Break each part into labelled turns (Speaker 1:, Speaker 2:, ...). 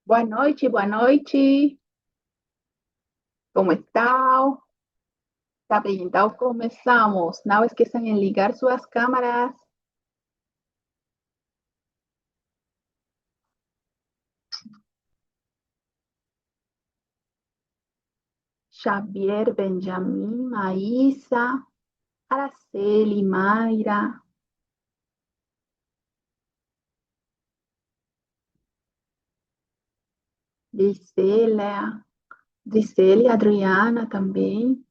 Speaker 1: Boa noite, boa noite. Como está? Tá bem, então começamos. Não esqueçam em ligar suas câmeras. Xavier, Benjamin, Maísa, Araceli, Mayra, Gisela, Gisele e Adriana também.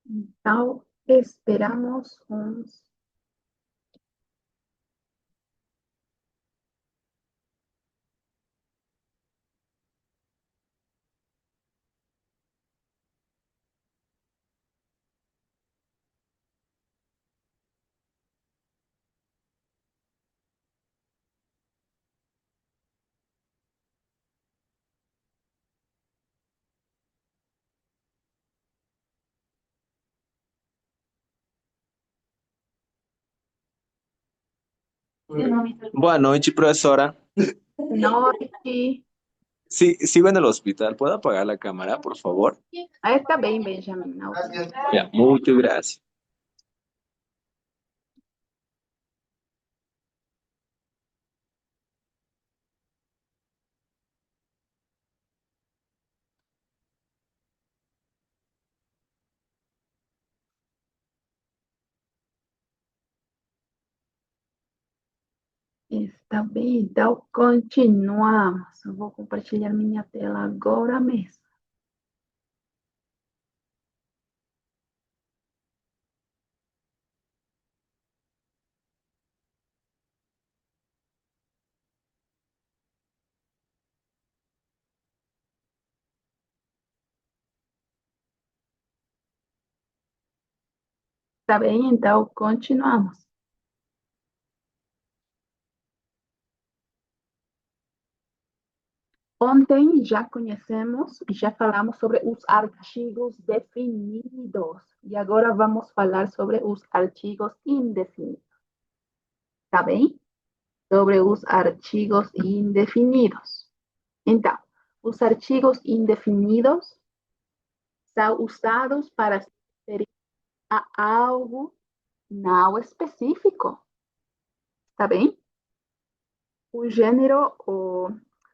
Speaker 1: Então, esperamos uns.
Speaker 2: Boa noite, profesora.
Speaker 1: Noite.
Speaker 2: Sí, sigo en el hospital. ¿Puedo apagar la cámara, por favor?
Speaker 1: Ah, está bem, Benjamin. Não tem.
Speaker 2: Ya, muchas gracias.
Speaker 1: Está bem, então continuamos. Eu vou compartilhar minha tela agora mesmo. Tá bem? Então, continuamos. Ontem já conhecemos e já falamos sobre os artigos definidos. E agora vamos falar sobre os artigos indefinidos. Tá bem? Sobre os artigos indefinidos. Então, os artigos indefinidos são usados para se referir a algo não específico. Tá bem? O gênero,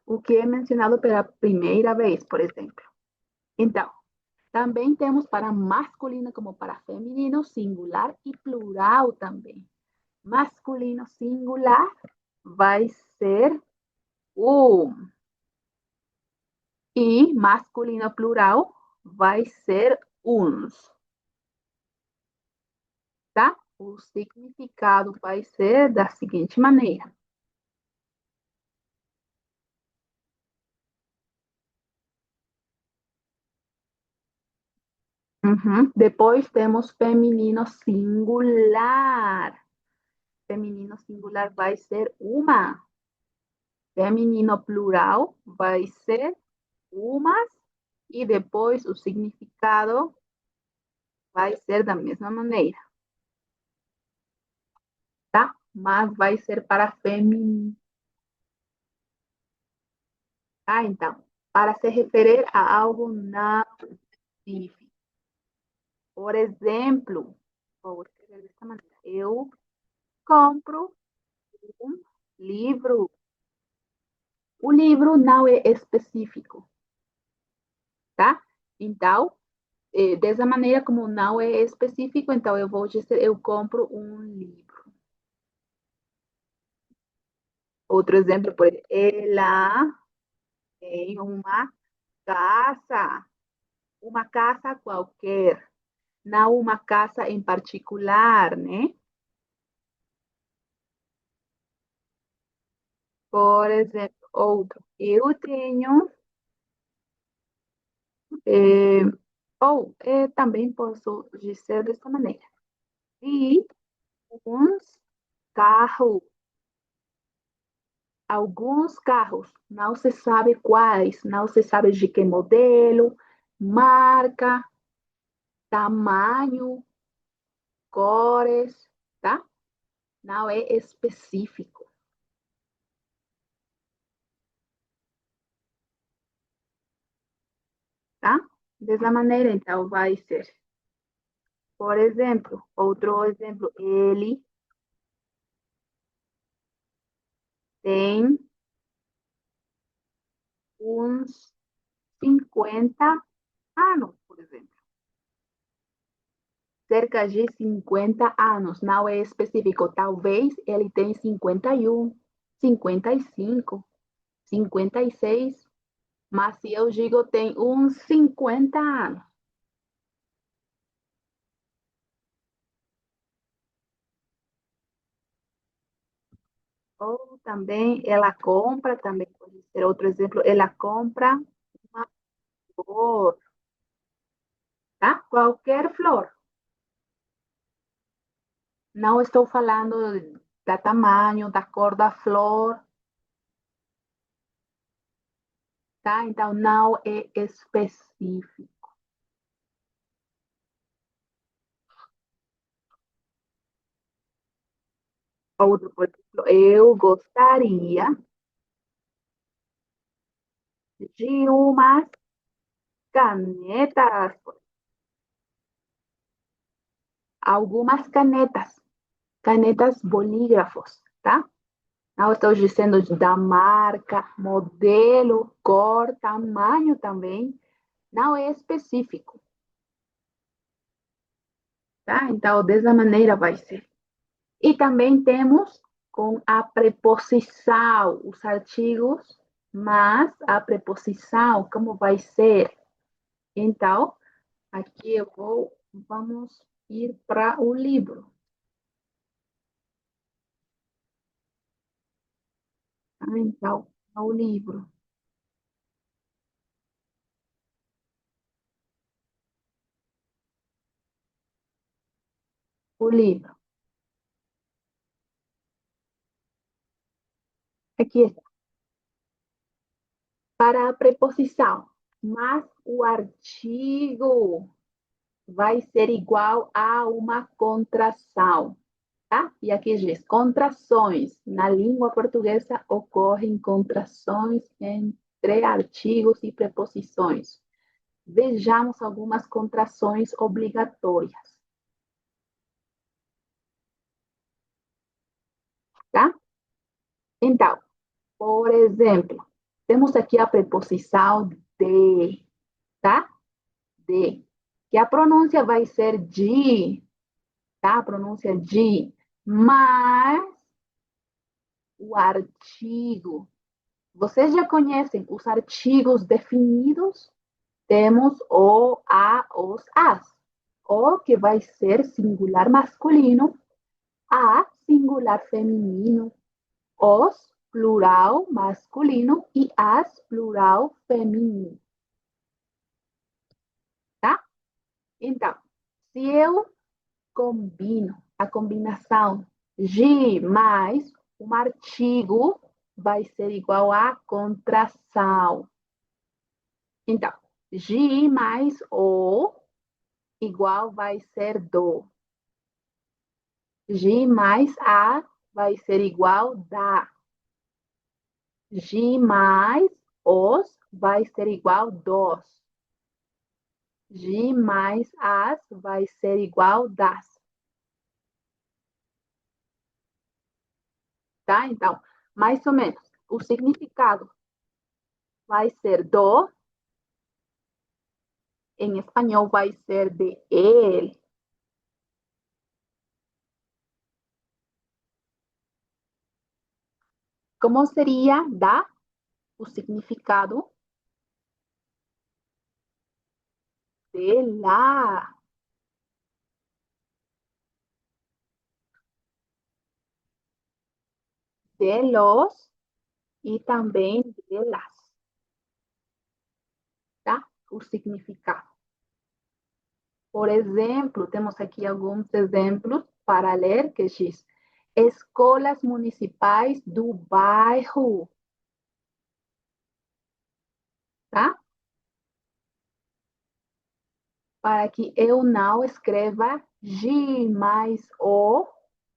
Speaker 1: o que é mencionado pela primeira vez, por exemplo. Então, também temos para masculino como para feminino, singular e plural também. Masculino singular vai ser um. E masculino plural vai ser uns. Tá? O significado vai ser da seguinte maneira. Uhum. Depois temos feminino singular. Feminino singular vai ser uma. Feminino plural vai ser umas. E depois o significado vai ser da mesma maneira, tá? Mas vai ser para feminino. Tá? Então, para se referir a algo não específico. Por exemplo, vou escrever dessa maneira. Eu compro um livro. O livro não é específico, tá? Então, dessa maneira, como não é específico, então eu vou dizer, eu compro um livro. Outro exemplo, por exemplo, ela tem uma casa qualquer, não uma casa em particular, né? Por exemplo, outro, eu tenho, é, ou também posso dizer dessa maneira, e uns carros, alguns carros, não se sabe quais, não se sabe de que modelo, marca, tamanho, cores, tá? Não é específico, tá? Dessa maneira, então, vai ser. Por exemplo, outro exemplo, ele tem uns 50 anos, por exemplo. Cerca de 50 anos, não é específico. Talvez ele tenha 51, 55, 56, mas se eu digo tem uns 50 anos. Ou também ela compra, também pode ser outro exemplo, ela compra uma flor, tá? Qualquer flor. Não estou falando da tamanho, da cor da flor, tá? Então não é específico. Outro, por exemplo, eu gostaria de umas canetas, algumas canetas, canetas bolígrafos, tá? Não estou dizendo da marca, modelo, cor, tamanho também, não é específico, tá? Então, dessa maneira vai ser. E também temos com a preposição, os artigos, mas a preposição, como vai ser? Então, aqui vamos ir para o livro. Tá? Então, o livro. O livro. Aqui está. Para a preposição, mas o artigo vai ser igual a uma contração, tá? E aqui diz contrações. Na língua portuguesa ocorrem contrações entre artigos e preposições. Vejamos algumas contrações obrigatórias, tá? Então, por exemplo, temos aqui a preposição de, tá? De, que a pronúncia vai ser de, tá? A pronúncia de, mas o artigo. Vocês já conhecem os artigos definidos? Temos o, a, os, as. O que vai ser singular masculino, a singular feminino, os plural masculino e as plural feminino, tá? Então, se eu combino a combinação de mais um artigo, vai ser igual a contração. Então, de mais o igual vai ser do. De mais a vai ser igual da. De mais os vai ser igual dos. De mais as vai ser igual das. Tá? Então, mais ou menos, o significado vai ser do, em espanhol vai ser de ele. Como seria da, o significado de la, de los e também de las, tá? O significado. Por exemplo, temos aqui alguns exemplos para ler que diz escolas municipais do bairro, tá? para que eu não escreva G mais O,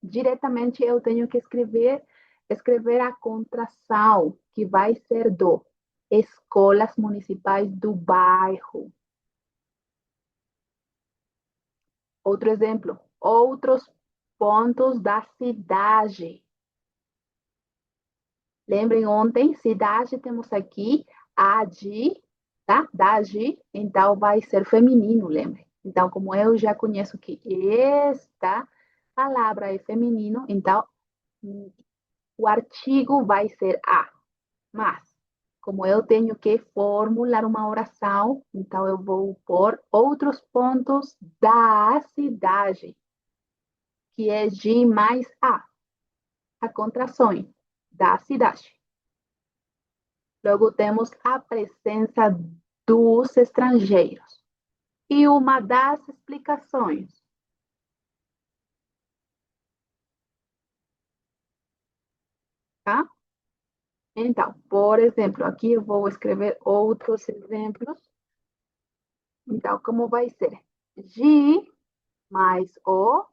Speaker 1: diretamente eu tenho que escrever a contração, que vai ser do escolas municipais do bairro. Outro exemplo, outros pontos da cidade. Lembrem ontem, cidade temos aqui a de, tá? Da de, então vai ser feminino, lembrem. Então, como eu já conheço que esta palavra é feminino, então o artigo vai ser a. Mas, como eu tenho que formular uma oração, então eu vou pôr outros pontos da cidade, que é de mais a contração da cidade. Logo temos a presença dos estrangeiros. E uma das explicações, tá? Então, por exemplo, aqui eu vou escrever outros exemplos. Então, como vai ser? De mais o,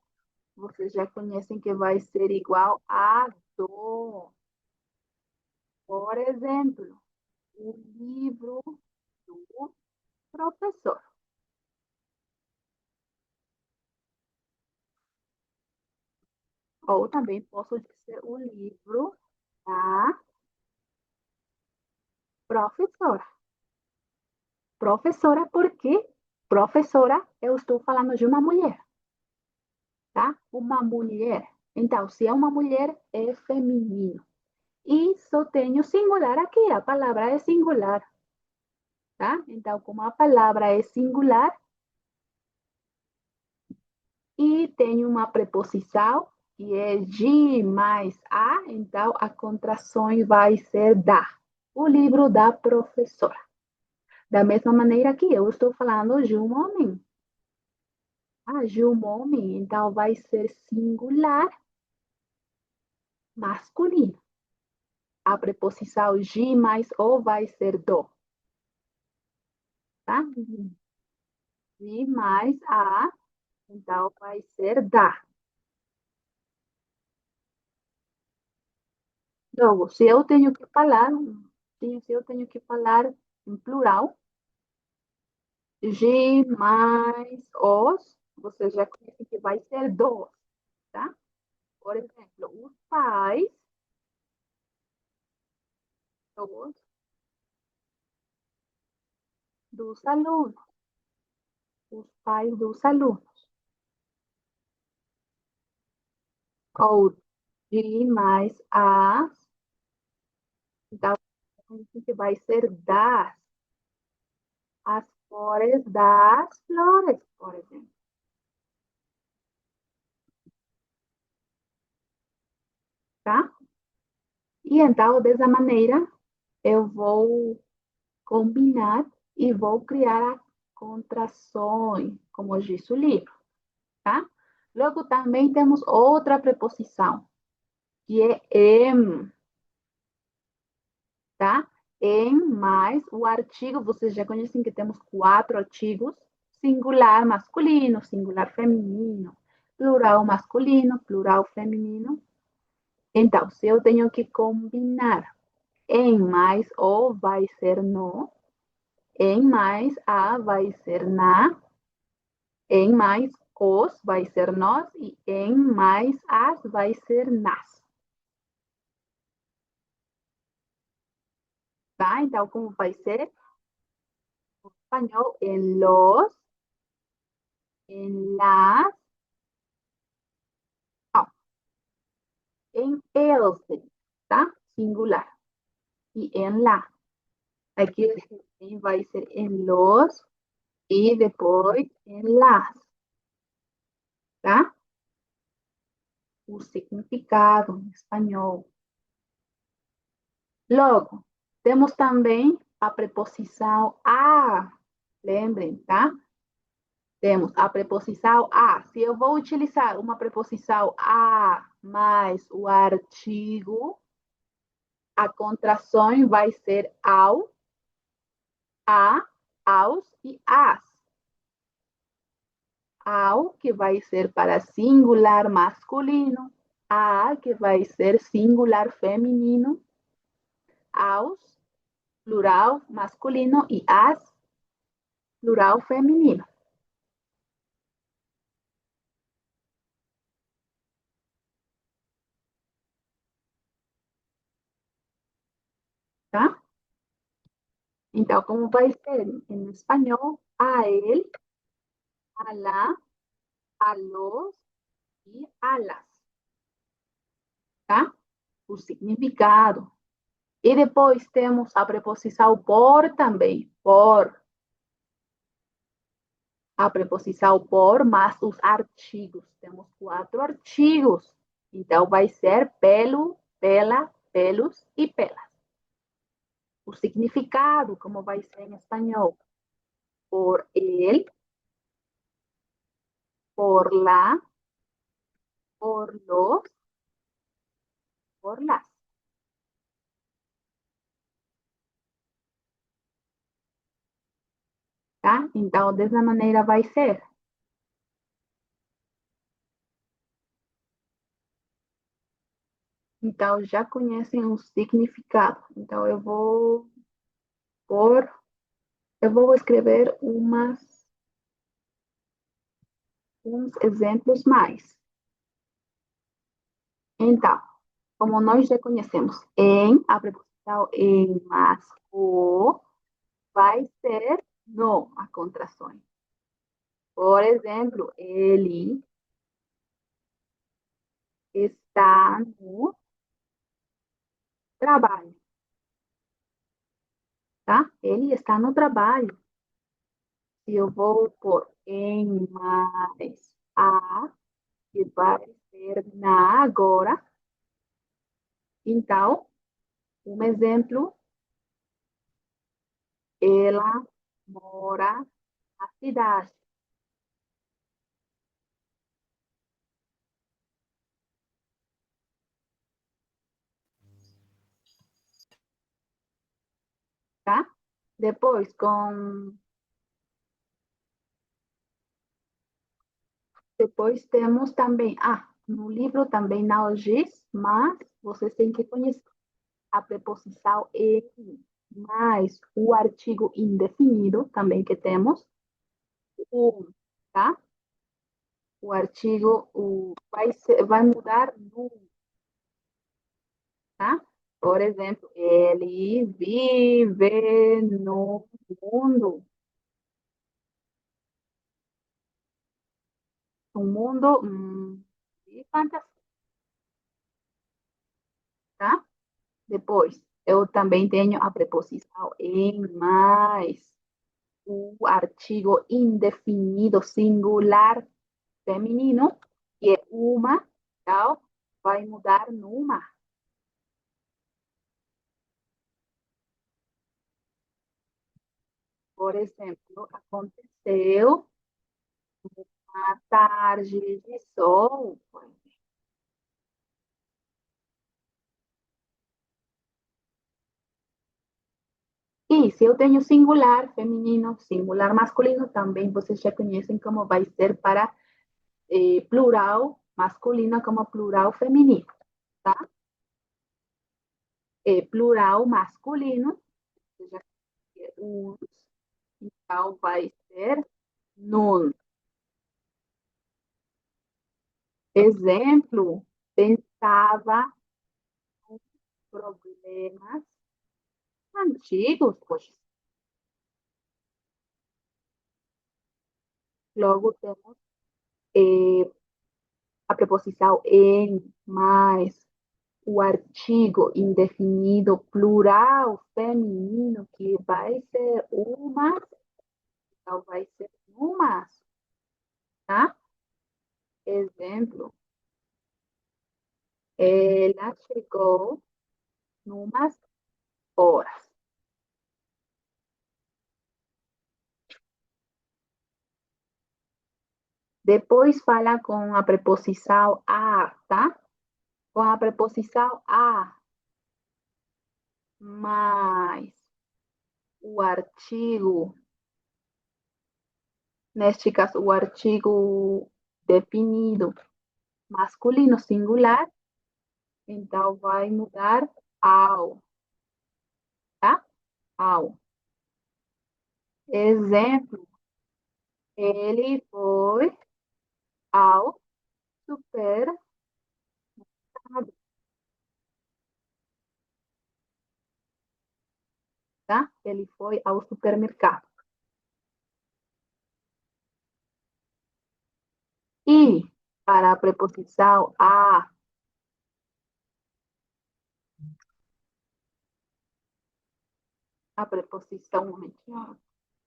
Speaker 1: vocês já conhecem que vai ser igual a do. Por exemplo, o livro do professor. Ou também posso dizer o livro da professora. Professora, porque professora, eu estou falando de uma mulher, tá? Uma mulher. Então, se é uma mulher, é feminino. E só tenho singular aqui, a palavra é singular, tá? Então, como a palavra é singular e tem uma preposição, que é de mais a, então a contração vai ser da. O livro da professora. Da mesma maneira que eu estou falando de um homem. De um homem, então vai ser singular masculino. A preposição de mais o vai ser do, tá? De mais a, então vai ser da. Logo, se eu tenho que falar em plural, de mais os, você já conhece que vai ser dos, tá? Por exemplo, os pais dos, dos alunos, os pais dos alunos. Ou de mais as, então, que vai ser das, as flores das flores, por exemplo, tá? E então, dessa maneira, eu vou combinar e vou criar contrações, como diz o livro, tá? Logo, também temos outra preposição, que é em, tá? Em mais o artigo, vocês já conhecem que temos 4 artigos, singular masculino, singular feminino, plural masculino, plural feminino. Então, se eu tenho que combinar em mais o vai ser no, em mais a vai ser na, em mais os vai ser nós e em mais as vai ser nas. Tá? Então, como vai ser? Em espanhol, en los, en las, não, em eles, tá? Singular. E em lá. Aqui vai ser em los e depois em las, tá? O significado em espanhol. Logo, temos também a preposição a. Lembrem, tá? Temos a preposição a. Se eu vou utilizar uma preposição a mais o artigo, a contração vai ser ao, a, aos e as. Ao, que vai ser para singular masculino, a, que vai ser singular feminino, aos, plural masculino e as, plural feminino. Tá? Então, como vai ser em espanhol? A él, a la, a los e a las. Tá? O significado. E depois temos a preposição por também. Por. A preposição por mais os artigos. Temos 4 artigos. Então, vai ser pelo, pela, pelos e pelas. O significado, como vai ser em espanhol? Por él, por la, por los, por las. Tá? Então, dessa maneira vai ser. Então, já conhecem o significado. Então, por, eu vou escrever uns exemplos mais. Então, como nós já conhecemos, em, a preposição em, mas, o, vai ser no, a contração. Por exemplo, ele está no trabalho, tá? Ele está no trabalho. Se eu vou por em mais a, que vai ser na agora, então, um exemplo, ela mora na cidade, tá? Depois, depois temos também, no livro também não diz, mas vocês têm que conhecer a preposição em, mais o artigo indefinido também que temos, um, tá? O artigo vai mudar no, tá? Por exemplo, ele vive no mundo. Um mundo de fantasia, tá? Depois, eu também tenho a preposição em mais, o artigo indefinido singular feminino, que é uma, então vai mudar numa. Por exemplo, aconteceu uma tarde de sol. E se eu tenho singular feminino, singular masculino, também vocês já conhecem como vai ser para plural masculino como plural feminino, tá? Plural masculino, seja uns, então vai ser nun. Exemplo, pensava em problemas antigos, pois logo temos a preposição em mais o artigo indefinido plural feminino, que vai ser uma, então vai ser umas, tá? Exemplo, ela chegou numas horas. Depois fala com a preposição a, tá? Com a preposição a mais o artigo Neste caso, o artigo definido masculino singular, então vai mudar ao, tá? Ao. Exemplo, ele foi ao supermercado, tá? Ele foi ao supermercado. E para a preposição a preposição, um momentinho, a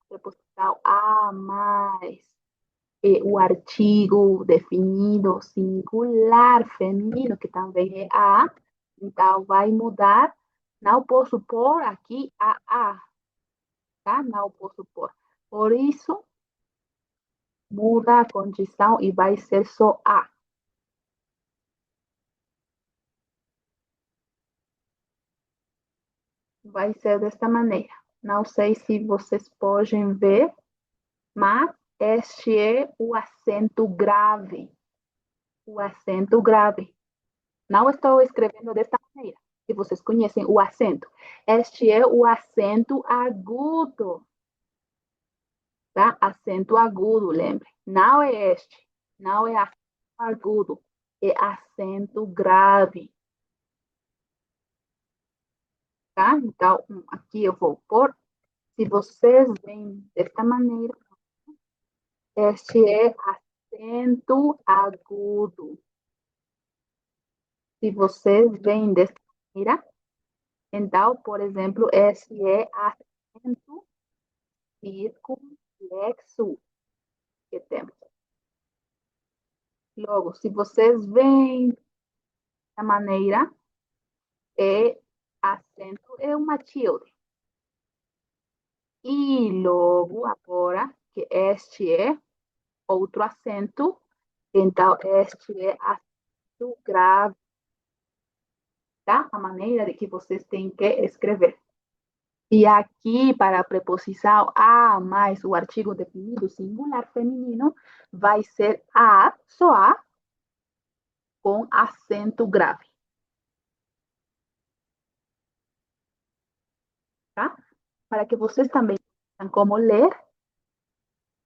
Speaker 1: preposição a mais o artigo definido singular feminino, que também é a, então vai mudar. Não posso pôr aqui a, tá? Não posso pôr. Por isso, muda a condição e vai ser só a. Vai ser desta maneira. Não sei se vocês podem ver, mas este é o acento grave. O acento grave. Não estou escrevendo desta maneira, se vocês conhecem o acento. Este é o acento agudo, tá? Acento agudo, lembre. Não é este. Não é acento agudo. É acento grave, tá? Então, aqui eu vou pôr. Se vocês veem desta maneira, este é acento agudo. Se vocês veem desta maneira, então, por exemplo, este é acento circunflexo que temos. Logo, se vocês veem da maneira, é acento é uma tilde. E logo, agora, que este é outro acento, então este é acento grave, tá? A maneira de que vocês têm que escrever. E aqui, para a preposição a mais o artigo definido singular feminino, vai ser a, só a, com acento grave, tá? Para que vocês também saibam como ler,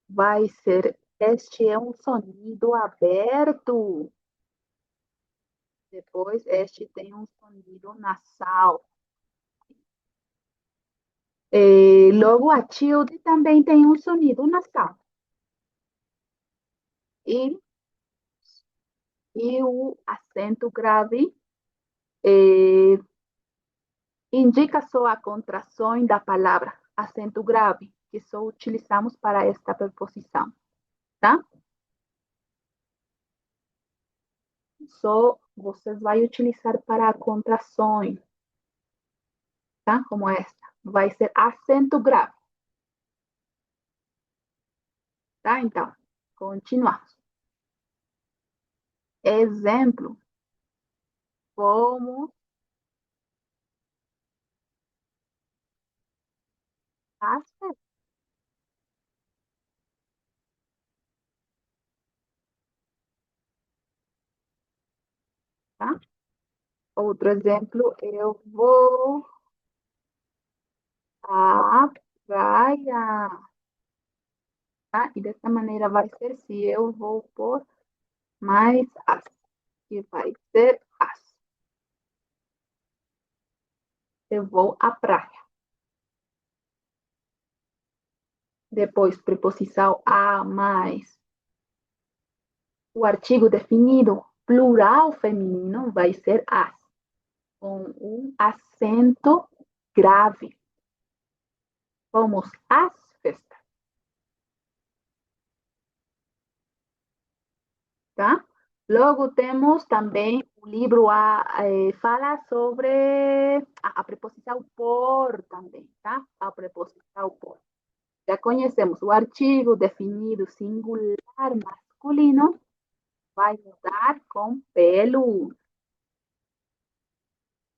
Speaker 1: vai ser este é um sonido aberto. Depois, este tem um sonido nasal. E logo, a tilde também tem um sonido nasal. E, e o acento grave indica só a contração da palavra, acento grave, que só utilizamos para esta preposição, tá? Só vocês vão utilizar para contrações, tá? Como esta. Vai ser acento grave, tá? Então, continuamos. Exemplo, como as pessoas, tá? Outro exemplo, eu vou à praia, tá? E dessa maneira vai ser se eu vou por mais as, que vai ser as. Eu vou à praia. Depois, preposição a mais. O artigo definido plural feminino vai ser as, com um acento grave. Vamos às festas, tá? Logo temos também o livro fala sobre a preposição por também, tá? A preposição por. Já conhecemos o artigo definido singular masculino, vai mudar com pelo.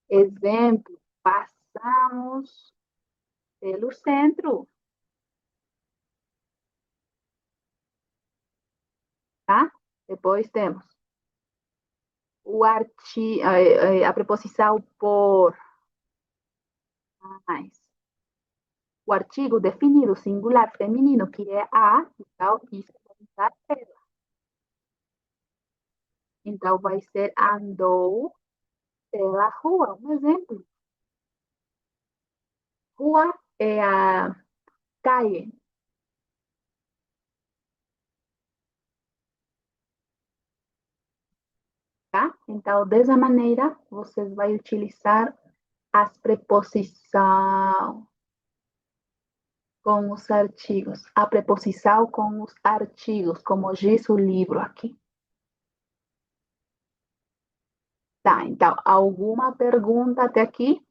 Speaker 1: Exemplo, passamos pelo centro. tá? Depois temos a preposição por mais. O artigo definido singular feminino, que é a, então isso vai usar ela. Então vai ser andou pela rua, um exemplo. Rua é a calle. Tá? Então, dessa maneira, vocês vão utilizar as preposições com os artigos. A preposição com os artigos, como diz o livro aqui. Tá, então, alguma pergunta até aqui?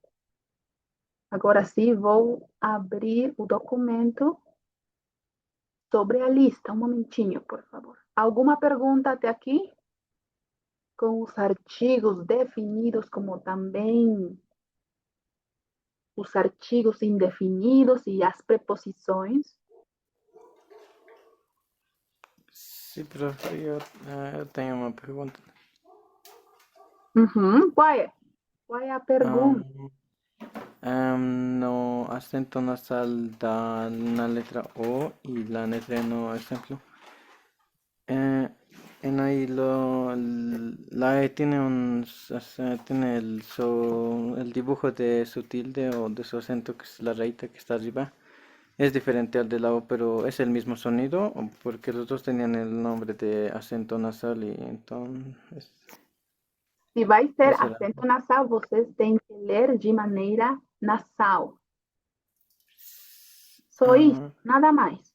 Speaker 1: Agora sim, vou abrir o documento sobre a lista. Um momentinho, por favor. Alguma pergunta até aqui? Com os artigos definidos, como também os artigos indefinidos e as preposições.
Speaker 3: Sim, profe, eu tenho uma pergunta.
Speaker 1: Uhum. Qual é a pergunta?
Speaker 3: No acento nasal da na letra O y la letra no ejemplo. En ahí la E tiene tiene el dibujo de su tilde o de su acento, que es la rayita que está arriba. Es diferente al de la O, pero es el mismo sonido, porque los dos tenían el nombre de acento nasal y entonces
Speaker 1: Se vai ser
Speaker 3: esa era.
Speaker 1: acento nasal, vocês têm que ler de maneira nasal. Só isso,
Speaker 3: Ah,
Speaker 1: nada mais.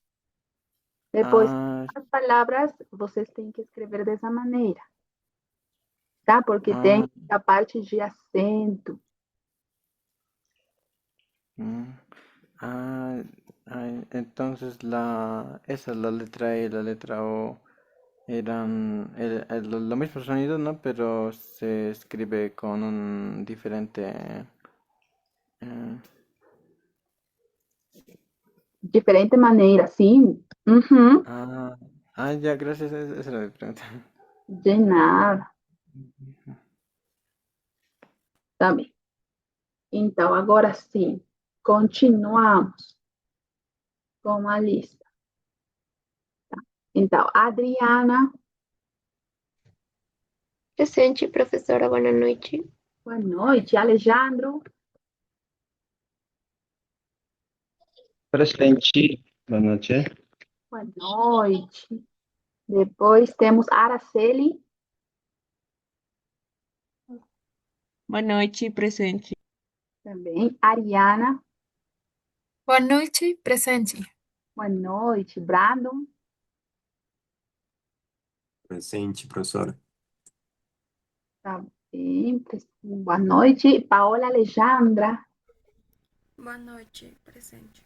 Speaker 1: Depois,
Speaker 3: ah,
Speaker 1: as palavras, vocês têm que escrever dessa maneira, tá? Porque tem
Speaker 3: ah,
Speaker 1: a parte de acento.
Speaker 3: mm, ah, entonces la letra E y la letra O eran lo mismo sonido, ¿no? Pero se escribe con un diferente. eh,
Speaker 1: Diferente maneira, sim. Uhum.
Speaker 3: ah, ya, gracias, esa era mi pregunta.
Speaker 1: De nada. Tá bem. Então, agora sim, continuamos com a lista. Então, Adriana,
Speaker 4: Presente, professora, boa noite.
Speaker 1: boa noite. Alejandro,
Speaker 5: Presente, boa noite.
Speaker 1: boa noite. Depois temos Araceli,
Speaker 6: Boa noite, presente.
Speaker 1: também. Ariana,
Speaker 7: Boa noite, presente.
Speaker 1: boa noite. Brandon,
Speaker 2: Presente, professora.
Speaker 1: tá bem. Boa noite. Paola Alejandra,
Speaker 7: Boa noite, presente.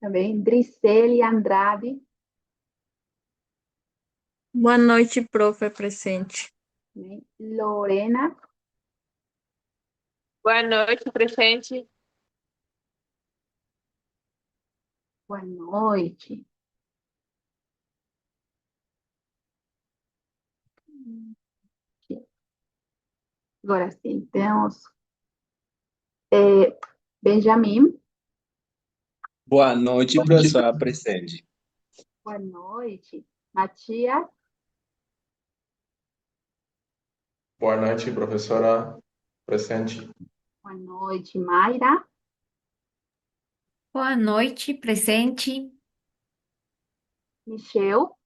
Speaker 1: também. Drisele Andrade,
Speaker 6: Boa noite, profe, presente.
Speaker 1: também. Lorena,
Speaker 6: Boa noite, presente.
Speaker 1: boa noite. Agora sim, temos Benjamin,
Speaker 2: Boa noite, professora. Presente.
Speaker 1: boa noite. Matias,
Speaker 8: Boa noite, professora. Presente.
Speaker 1: boa noite. Mayra,
Speaker 9: Boa noite, presente.
Speaker 1: Michel,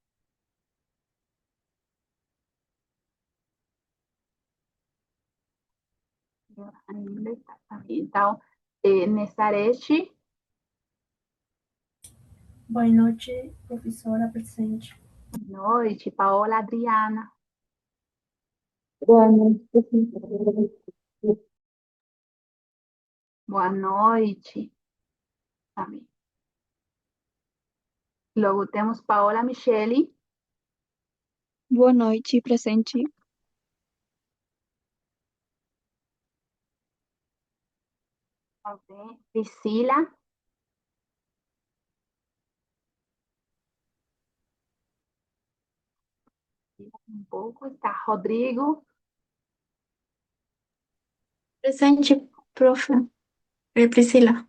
Speaker 1: ainda está, tá bem. Então, Nessarete,
Speaker 10: Boa noite, professora presente.
Speaker 1: boa noite. Paola Adriana,
Speaker 10: Boa noite,
Speaker 1: boa noite. Tá bem. Logo temos Paola Michele,
Speaker 11: Boa noite, presente.
Speaker 1: tá bem. Priscila, Um pouco. Está Rodrigo.
Speaker 4: Presente, profe. Priscila.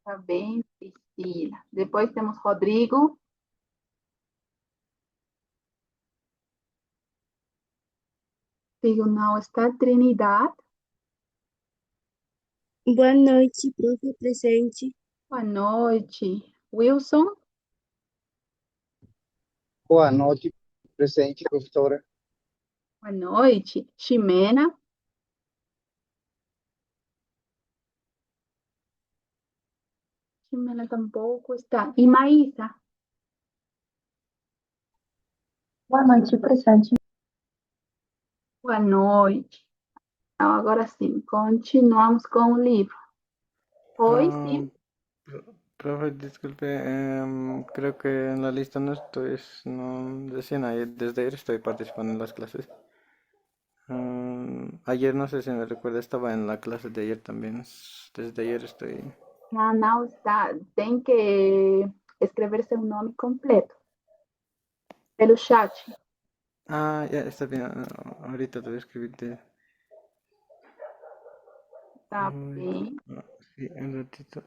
Speaker 1: Tá bem, Priscila. Depois temos Rodrigo. Digo, não, está Trinidad.
Speaker 10: Boa noite, profe, presente.
Speaker 1: Boa noite. Wilson.
Speaker 5: Boa noite, presente, professora.
Speaker 1: Boa noite. Ximena. Ximena tampouco está. E Maísa.
Speaker 10: Boa noite, presente.
Speaker 1: Boa noite. Então, agora sim, continuamos com o livro. Oi, sim.
Speaker 3: Profe, disculpe, creo que en la lista no estoy, no, recién desde ayer estoy participando en las clases. Ayer no sé si me recuerda, estaba en la clase de ayer también. Desde ayer estoy.
Speaker 1: Não está. Tem que escrever seu nome completo pelo chat.
Speaker 3: Ah, ya está bien. Ahorita te voy a escribir de.
Speaker 1: Tá
Speaker 3: Uy,
Speaker 1: bem.
Speaker 3: sí, un ratito.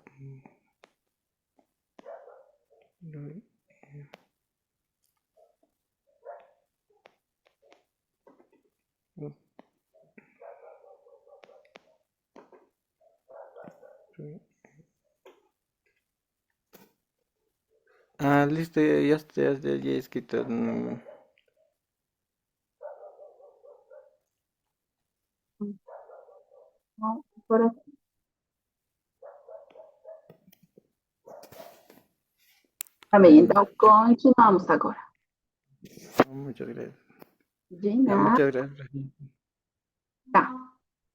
Speaker 3: Ah, listo, ya está, ya he escrito.
Speaker 1: Então, agora tá bem. Então, continuamos agora.
Speaker 3: Muchas gracias.
Speaker 1: De
Speaker 3: Ya,
Speaker 1: nada.
Speaker 3: muchas gracias.
Speaker 1: Tá.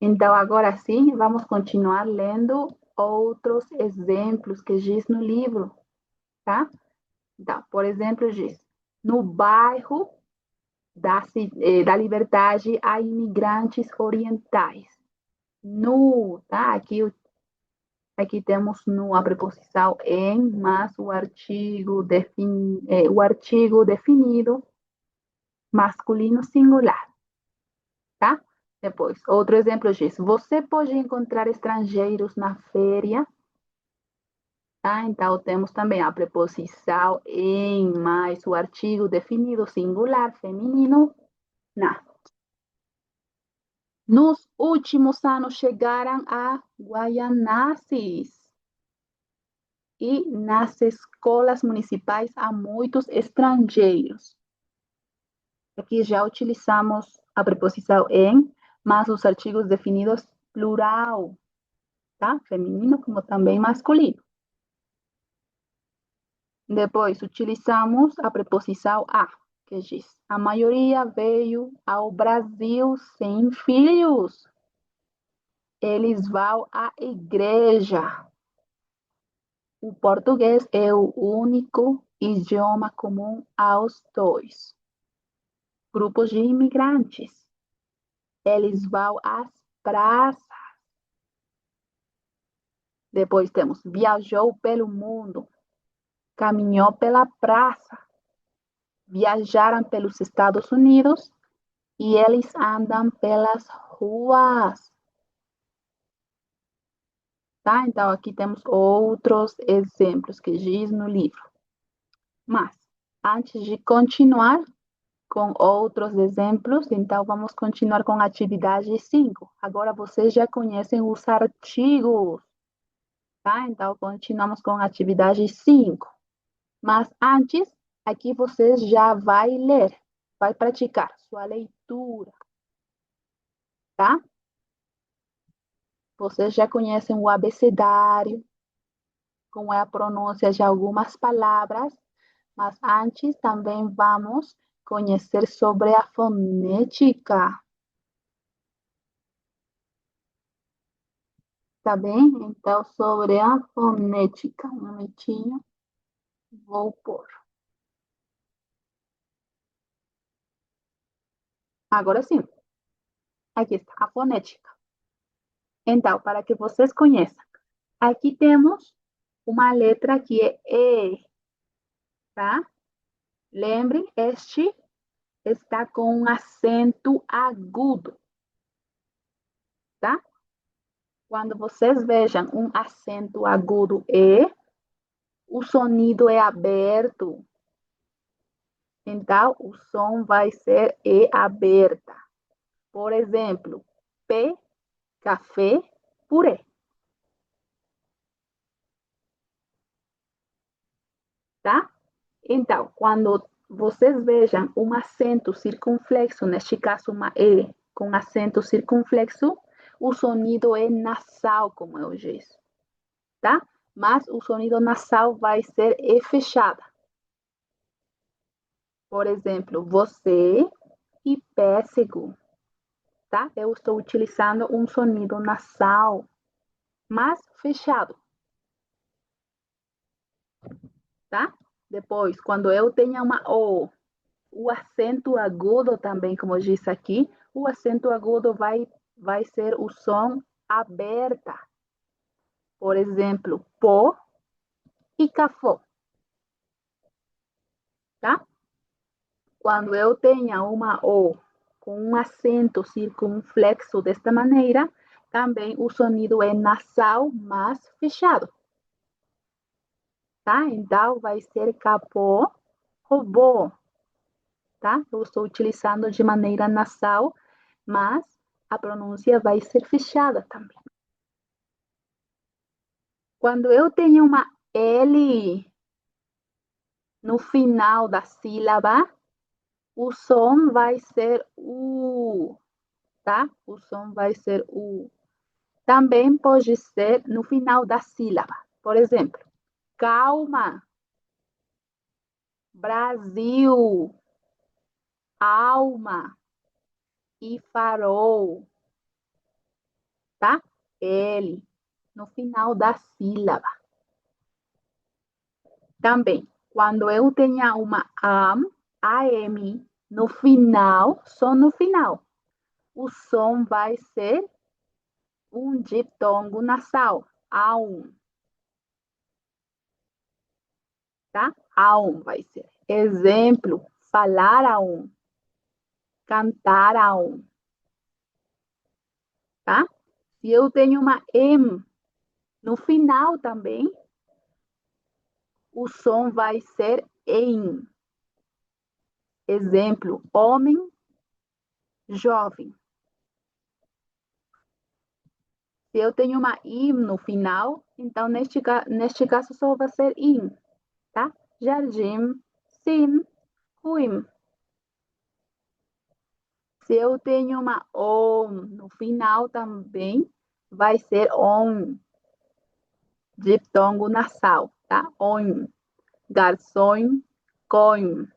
Speaker 1: Então, agora sim, vamos continuar lendo outros exemplos que diz no livro, tá? Então, por exemplo, diz: no bairro da Liberdade há imigrantes orientais. No, tá? Aqui temos no a preposição em, mas o artigo definido masculino singular, tá? Depois, outro exemplo diz: você pode encontrar estrangeiros na feira, tá? Então, temos também a preposição em mais o artigo definido singular feminino na. Nos últimos anos chegaram a Guaianazes e nas escolas municipais há muitos estrangeiros. Aqui já utilizamos a preposição em, mas os artigos definidos plural, tá? Feminino como também masculino. Depois utilizamos a preposição a, que diz: a maioria veio ao Brasil sem filhos. Eles vão à igreja. O português é o único idioma comum aos dois grupos de imigrantes. Eles vão às praças. Depois temos: viajou pelo mundo, caminhou pela praça, viajaram pelos Estados Unidos e eles andam pelas ruas. Tá? Então, aqui temos outros exemplos que diz no livro. Mas, antes de continuar com outros exemplos, então vamos continuar com a atividade 5. Agora vocês já conhecem os artigos, tá? Então, continuamos com a atividade 5. Mas antes, aqui vocês já vai ler, vai praticar sua leitura, tá? Vocês já conhecem o abecedário, como é a pronúncia de algumas palavras, mas antes também vamos conhecer sobre a fonética. Tá bem? Então, sobre a fonética. Um momentinho. Vou pôr. Agora sim. Aqui está a fonética. Então, para que vocês conheçam, aqui temos uma letra que é E, tá? Lembrem, este está com um acento agudo, tá? Quando vocês vejam um acento agudo o sonido é aberto. Então, o som vai ser E aberta. Por exemplo, P, café, purê. Tá? Então, quando vocês vejam um acento circunflexo, neste caso uma E com acento circunflexo, o sonido é nasal, como eu disse. Tá? Mas o sonido nasal vai ser E fechada. Por exemplo, você e pêssego. Tá? Eu estou utilizando um sonido nasal, mas fechado. Tá? Depois, quando eu tenho uma o acento agudo também, como eu disse aqui, o acento agudo vai ser o som aberta. Por exemplo, pó e café. Tá? Quando eu tenho uma O com um acento circunflexo desta maneira, também o sonido é nasal, mas fechado. Tá? Então, vai ser capô, robô. Tá? Eu estou utilizando de maneira nasal, mas a pronúncia vai ser fechada também. Quando eu tenho uma L no final da sílaba, o som vai ser U, tá? O som vai ser U. Também pode ser no final da sílaba. Por exemplo, calma, Brasil, alma e farol, tá? L no final da sílaba. Também, quando eu tenho uma AM no final, só no final, o som vai ser um ditongo nasal, aum, tá? Aum vai ser. Exemplo, falar aum, cantar aum, tá? Se eu tenho uma M no final também, o som vai ser em. Exemplo, homem, jovem. Se eu tenho uma im no final, então neste caso só vai ser in, tá? Jardim, sim, ruim. Se eu tenho uma on no final também, vai ser on, ditongo nasal, tá? On, garçom, coin.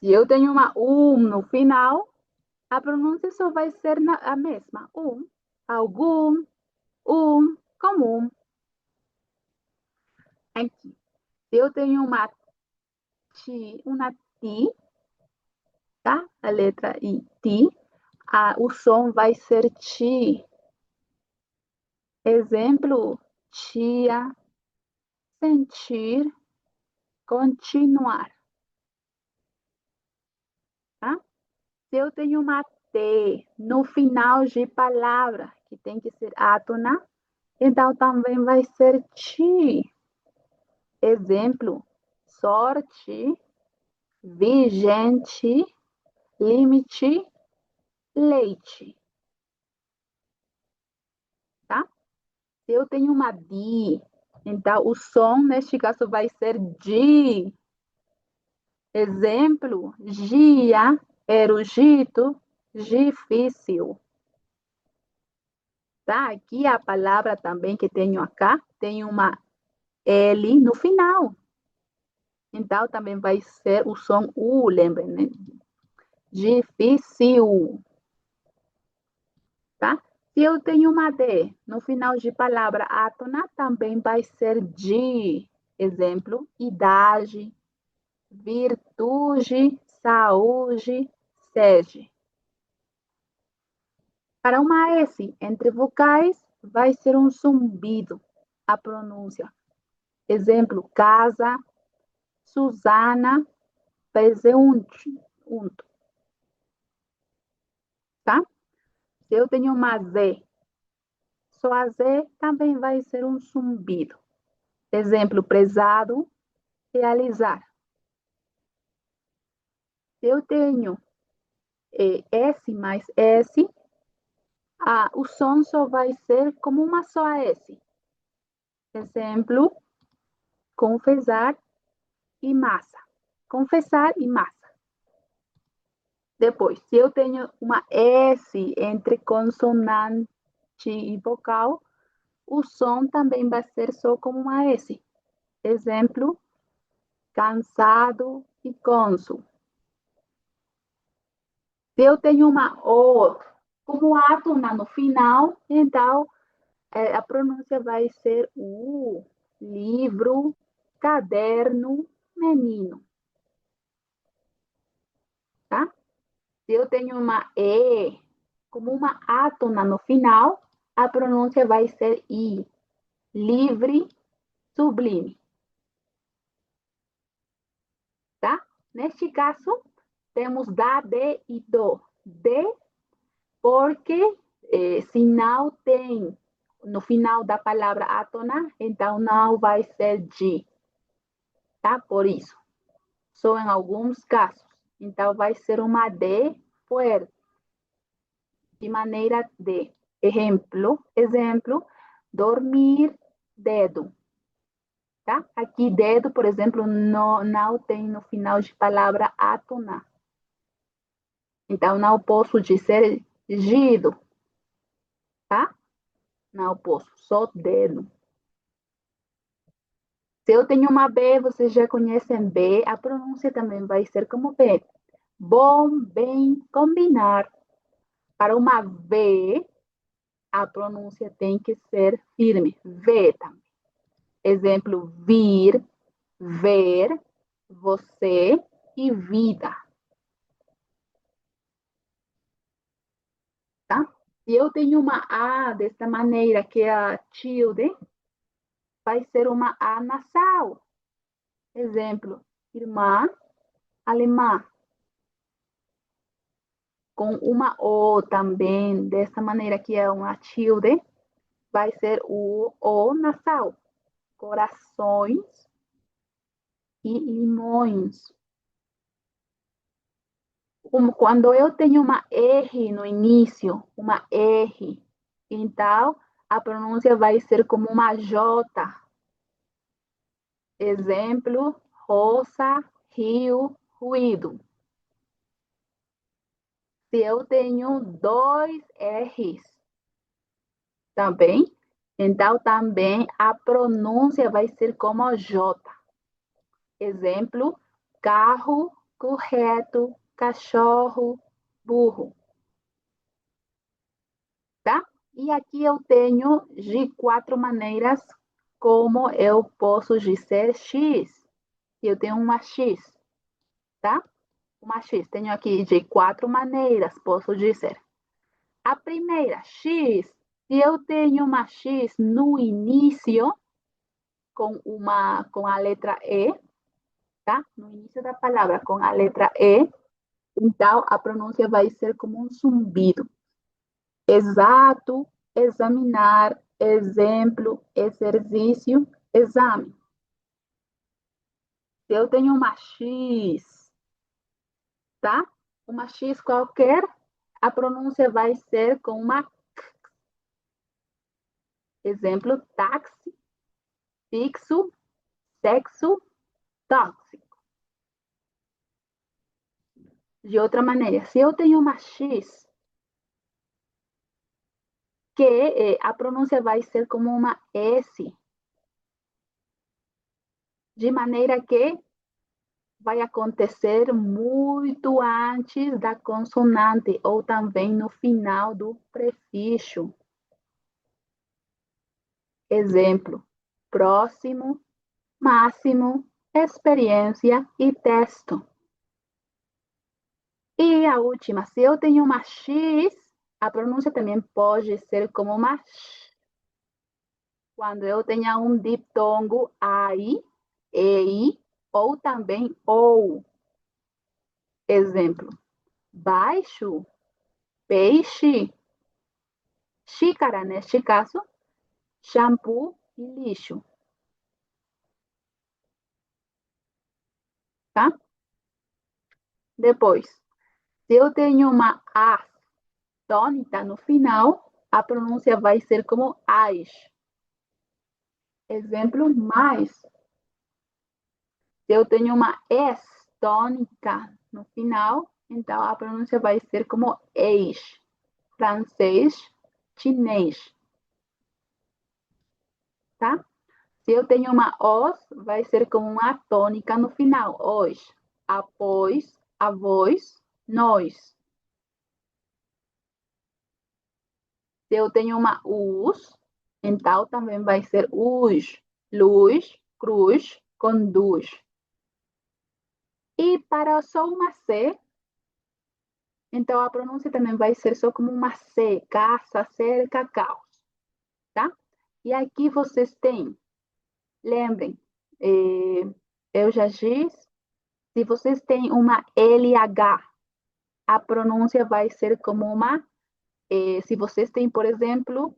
Speaker 1: Se eu tenho uma no final, a pronúncia só vai ser a mesma. Algum, comum. Aqui. Se eu tenho uma ti, tá? A letra I, ti. O som vai ser ti. Exemplo, tia, sentir, continuar. Tá? Se eu tenho uma T no final de palavra, que tem que ser átona, então também vai ser ti. Exemplo, sorte, vigente, limite, leite. Tá? Se eu tenho uma di, então o som neste caso vai ser di. Exemplo, gia, erudito, difícil. Tá? Aqui a palavra também que tenho acá, tem uma L no final. Então, também vai ser o som U, lembrem, né? Difícil. Tá? Se eu tenho uma D no final de palavra átona, também vai ser de. Exemplo, idade, virtude, saúde, sede. Para uma S entre vocais, vai ser um zumbido a pronúncia. Exemplo, casa, Susana, presunto, tá? Se eu tenho uma Z, só a Z também vai ser um zumbido. Exemplo, prezado, realizar. Se eu tenho S mais S, o som só vai ser como uma só S. Exemplo, confessar e massa. Confessar e massa. Depois, se eu tenho uma S entre consonante e vogal, o som também vai ser só como uma S. Exemplo, cansado e cônsul. Se eu tenho uma O como átona no final, então a pronúncia vai ser o livro, caderno, menino. Tá? Se eu tenho uma E como uma átona no final, a pronúncia vai ser I, livre, sublime. Tá? Neste caso, temos da, de e do. De, porque se não tem no final da palavra átona, então não vai ser de. Tá? Por isso. Só em alguns casos. Então, vai ser uma D forte. De maneira de. Exemplo, dormir, dedo. Tá? Aqui, dedo, por exemplo, não tem no final de palavra átona. Então, não posso dizer gido. Tá? Não posso, só dedo. Se eu tenho uma B, vocês já conhecem B, a pronúncia também vai ser como B. Bom, bem, combinar. Para uma V, a pronúncia tem que ser firme. V também. Exemplo, vir, ver, você e vida. Tá? Se eu tenho uma A desta maneira, que é a tilde, vai ser uma A nasal. Exemplo, irmã, alemã. Com uma O também, dessa maneira que é uma tilde, vai ser o O nasal. Corações e limões. Quando eu tenho uma R no início, uma R, então a pronúncia vai ser como uma J. Exemplo, roça, rio, ruído. Se eu tenho dois R's também, então também a pronúncia vai ser como J. Exemplo, carro, correto, cachorro, burro. Tá? E aqui eu tenho de 4 maneiras como eu posso dizer X. Eu tenho uma X, tá? Uma X. Tenho aqui de 4 maneiras, posso dizer. A primeira, X. Se eu tenho uma X no início, com a letra E, tá? No início da palavra, com a letra E, então a pronúncia vai ser como um zumbido. Exato, examinar, exemplo, exercício, exame. Se eu tenho uma X, tá? Uma X qualquer, a pronúncia vai ser com uma K. Exemplo, táxi, fixo, sexo, tóxico. De outra maneira, se eu tenho uma X, que a pronúncia vai ser como uma S, de maneira que vai acontecer muito antes da consonante ou também no final do prefixo. Exemplo, próximo, máximo, experiência e texto. E a última, se eu tenho uma X, a pronúncia também pode ser como uma X. Quando eu tenho um diptongo AI, EI ou também OU. Exemplo: baixo, peixe, xícara, neste caso, shampoo e lixo. Tá? Depois, se eu tenho uma A tônica no final, a pronúncia vai ser como AIS. Exemplo, mais. Se eu tenho uma S tônica no final, então a pronúncia vai ser como eis. Francês, chinês. Tá? Se eu tenho uma os, vai ser com uma tônica no final. Os, após, avós, nós. Se eu tenho uma us, então também vai ser us, luz, cruz, conduz. E para só uma C, então a pronúncia também vai ser só como uma C, caça, cerca, caos. Tá? E aqui vocês têm, lembrem, eu já disse, se vocês têm uma LH, a pronúncia vai ser como uma, se vocês têm, por exemplo,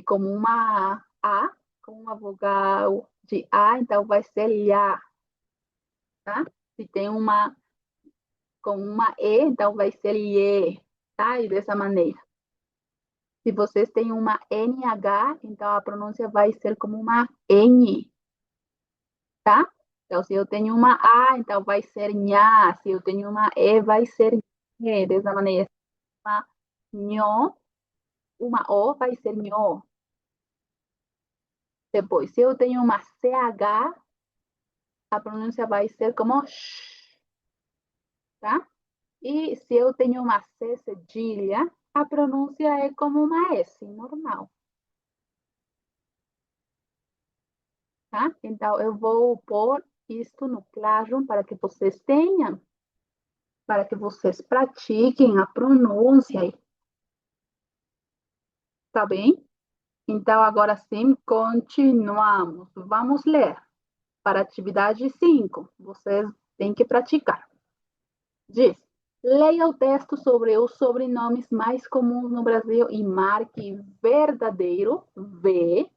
Speaker 1: como uma A, com uma vogal de A, então vai ser LHA, tá? Se tem uma com uma E, então vai ser IE, tá? E dessa maneira. Se vocês têm uma NH, então a pronúncia vai ser como uma N, tá? Então, se eu tenho uma A, então vai ser nha. Se eu tenho uma E, vai ser nhé. Dessa maneira, uma nho, uma O vai ser nho. Depois, se eu tenho uma CH, a pronúncia vai ser como sh, tá? E se eu tenho uma C cedilha, a pronúncia é como uma S, normal. Tá? Então, eu vou pôr isto no Classroom para que vocês tenham, para que vocês pratiquem a pronúncia. Tá bem? Então, agora sim, continuamos. Vamos ler. Para a atividade 5, vocês têm que praticar. Diz, leia o texto sobre os sobrenomes mais comuns no Brasil e marque verdadeiro, V,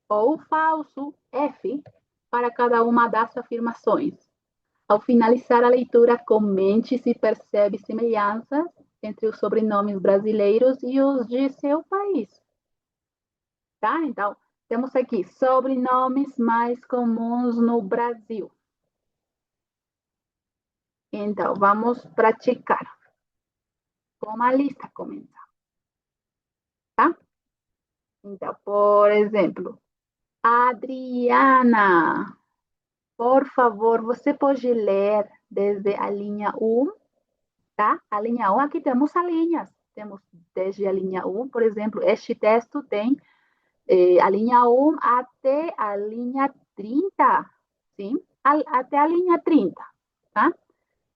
Speaker 1: ou falso, F, para cada uma das afirmações. Ao finalizar a leitura, comente se percebe semelhanças entre os sobrenomes brasileiros e os de seu país. Tá? Então, temos aqui sobrenomes mais comuns no Brasil. Então, vamos praticar com a lista começar. Tá? Então, por exemplo, Adriana. Por favor, você pode ler desde a linha 1, tá? A linha 1, aqui temos as linhas. Temos desde a linha 1, por exemplo, este texto tem a linha 1 até a linha 30, sim? Até a linha 30, tá?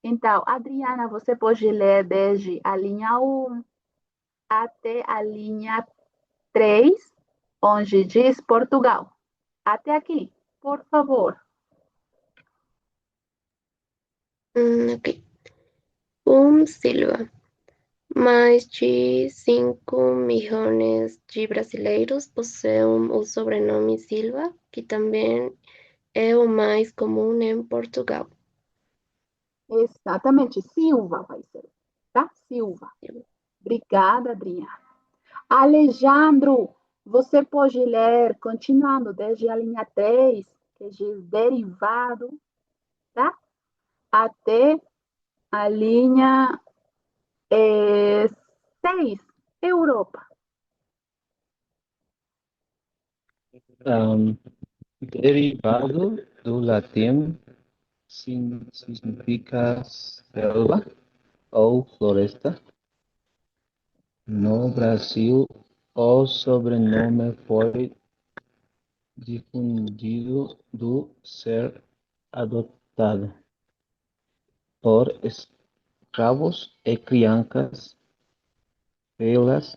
Speaker 1: Então, Adriana, você pode ler desde a linha 1 até a linha 3, onde diz Portugal. Até aqui, por favor.
Speaker 10: Ok. Silva. Mais de 5 milhões de brasileiros possuem o sobrenome Silva, que também é o mais comum em Portugal.
Speaker 1: Exatamente, Silva vai ser, tá? Silva. Obrigada, Adriana. Alejandro, você pode ler, continuando desde a linha 3, que diz derivado, tá? Até a linha 6, Europa.
Speaker 5: Derivado do latim significa selva ou floresta. No Brasil, o sobrenome foi difundido do ser adotado por escravos e crianças pelas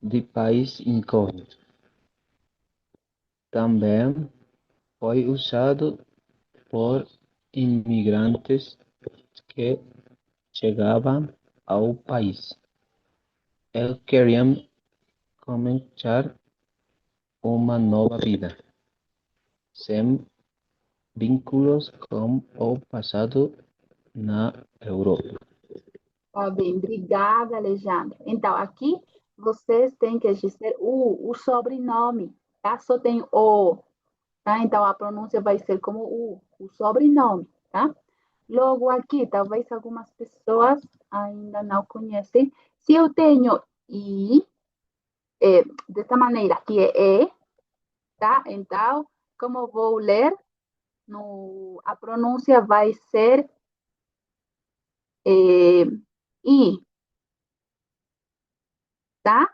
Speaker 5: de país incógnito. Também foi usado por imigrantes que chegavam ao país. Eles queriam começar uma nova vida, sem vínculos com o passado na Europa.
Speaker 1: Tá bem, obrigada, Alejandro. Então, aqui vocês têm que dizer o sobrenome, tá? Só tem o, tá? Então, a pronúncia vai ser como o sobrenome, tá? Logo aqui, talvez algumas pessoas ainda não conhecem. Se eu tenho I, dessa maneira, que é E, tá? Então, como eu vou ler, a pronúncia vai ser I, tá?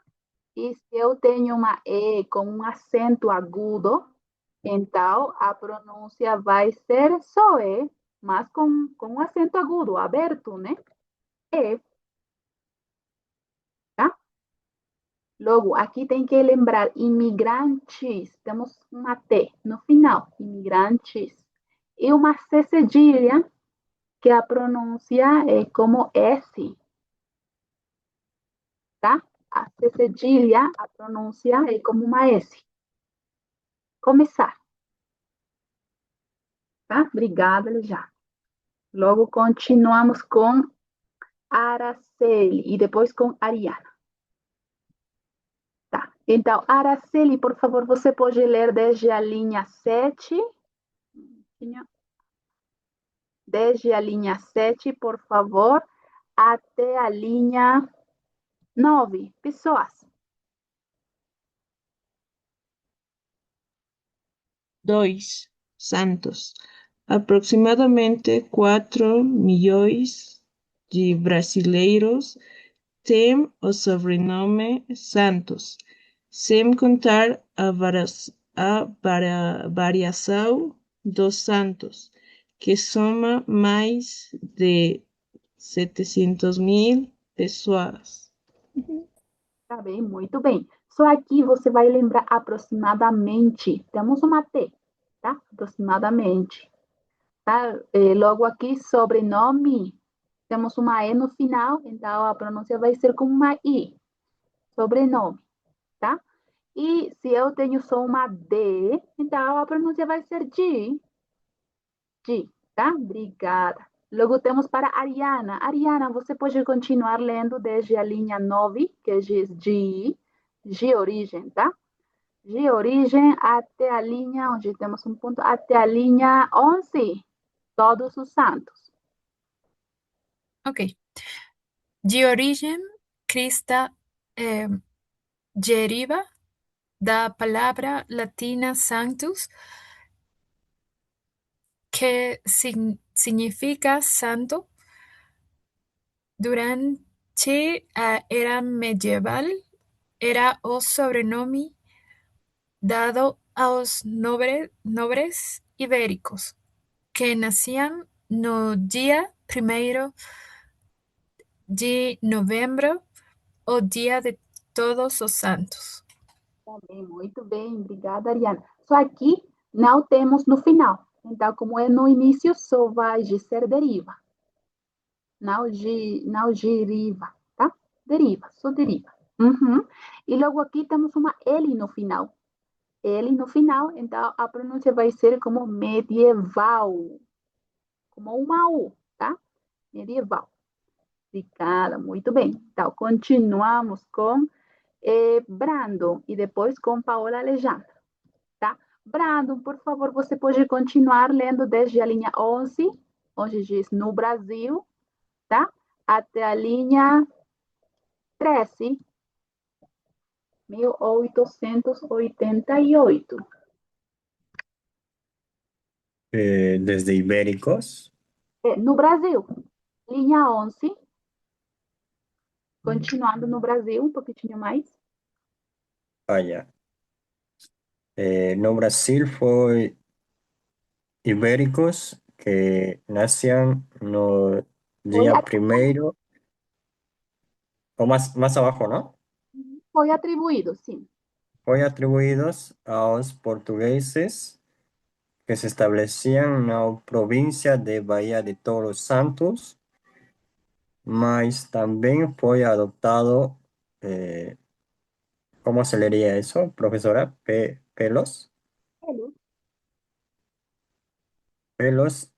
Speaker 1: E se eu tenho uma E com um acento agudo, então a pronúncia vai ser só E, mas com um acento agudo, aberto, né? E, tá? Logo, aqui tem que lembrar imigrantes, temos uma T no final, imigrantes. E uma C cedilha, que a pronúncia é como S, tá? A C cedilha, a pronúncia é como uma S. Começar, tá? Obrigada, já. Logo continuamos com Araceli e depois com Ariana. Tá. Então, Araceli, por favor, você pode ler desde a linha 7. Desde a linha 7, por favor, até a linha 9. Pessoas.
Speaker 6: 2. Santos. Aproximadamente 4 milhões de brasileiros têm o sobrenome Santos, sem contar a variação dos Santos, que soma mais de 700.000 pessoas.
Speaker 1: Tá bem, muito bem. Só aqui você vai lembrar aproximadamente. Temos uma T, tá? Aproximadamente. Tá? Logo aqui, sobrenome. Temos uma E no final, então a pronúncia vai ser como uma I. Sobrenome, tá? E se eu tenho só uma D, então a pronúncia vai ser G. G, tá? Obrigada. Logo temos para Ariana. Ariana, você pode continuar lendo desde a linha 9, que diz G, G origem, tá? G origem até a linha, onde temos um ponto, até a linha 11, todos os santos.
Speaker 7: Ok. De origem crista deriva da palavra latina sanctus, que significa santo. Durante a era medieval, era o sobrenome dado aos nobres ibéricos que nasciam no dia 1º de novembro, o dia de Todos os Santos.
Speaker 1: Também, muito bem, obrigada, Ariana. Só aqui não temos no final. Então, como é no início, só vai ser deriva. Não, não giriva, tá? Deriva, só deriva. Uhum. E logo aqui temos uma L no final. L no final, então a pronúncia vai ser como medieval. Como uma U, tá? Medieval. Obrigada, muito bem. Então, continuamos com Brandon e depois com Paola Alejandra, tá? Brandon, por favor, você pode continuar lendo desde a linha 11, onde diz no Brasil, tá? Até a linha 13, 1888.
Speaker 12: Desde Ibéricos.
Speaker 1: No Brasil, linha 11, continuando no Brasil, um pouquinho mais.
Speaker 12: Ya. No Brasil foi ibéricos que nacían no día primero, o más abajo, ¿no?
Speaker 1: Foi atribuído, sim.
Speaker 12: Foi atribuídos aos portugueses que se establecían na província de Bahia de Todos Santos, mas também foi adoptado, ¿cómo se leería eso, profesora? Pelos,
Speaker 1: Pelos.
Speaker 12: pelos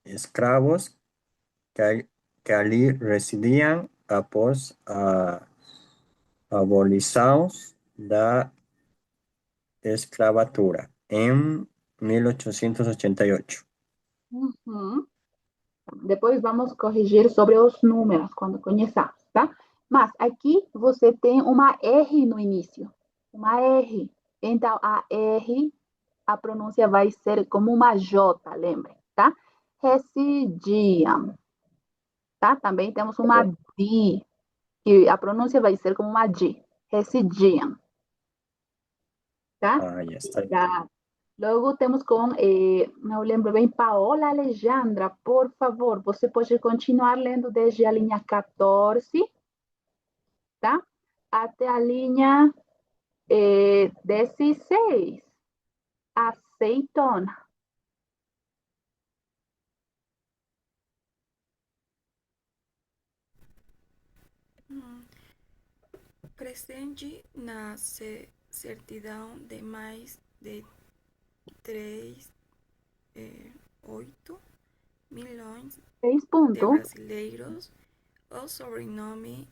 Speaker 12: escravos que ali residían após a abolição da escravatura em 1888.
Speaker 1: Uhum. Depois vamos corrigir sobre os números quando conheçamos, tá? Mas aqui você tem uma R no início. Uma R. Então, a R, a pronúncia vai ser como uma J, lembrem, tá? Residiam, tá? Também temos uma D, que a pronúncia vai ser como uma D. Residiam, tá?
Speaker 12: Ah, já está.
Speaker 1: Já. Logo temos com, não lembro bem, Paola Alejandra, por favor, você pode continuar lendo desde a linha 14, tá? Até a linha 16. Azeitona.
Speaker 13: Presente na certidão de mais de 8 milhões
Speaker 1: 6
Speaker 13: de
Speaker 1: pontos.
Speaker 13: brasileiros, o sobrenome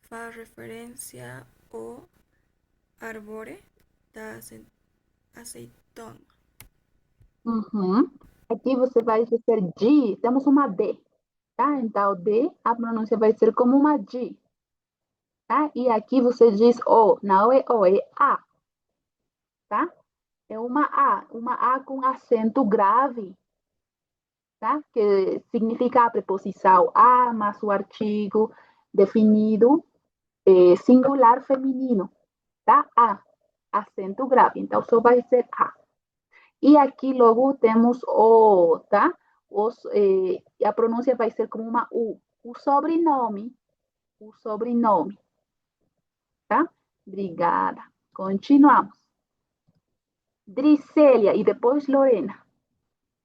Speaker 13: faz referência ao árvore da azeitona.
Speaker 1: Uhum. Aqui você vai dizer D, temos uma D, tá? Então, D, a pronúncia vai ser como uma D, tá? E aqui você diz O, não é O, é A, tá? É uma A com acento grave, tá? Que significa a preposição a mais o artigo definido singular feminino, tá? A, acento grave. Então, só vai ser A. E aqui logo temos O, tá? A pronúncia vai ser como uma U. O sobrenome, tá? Obrigada. Continuamos. Drissélia e depois Lorena.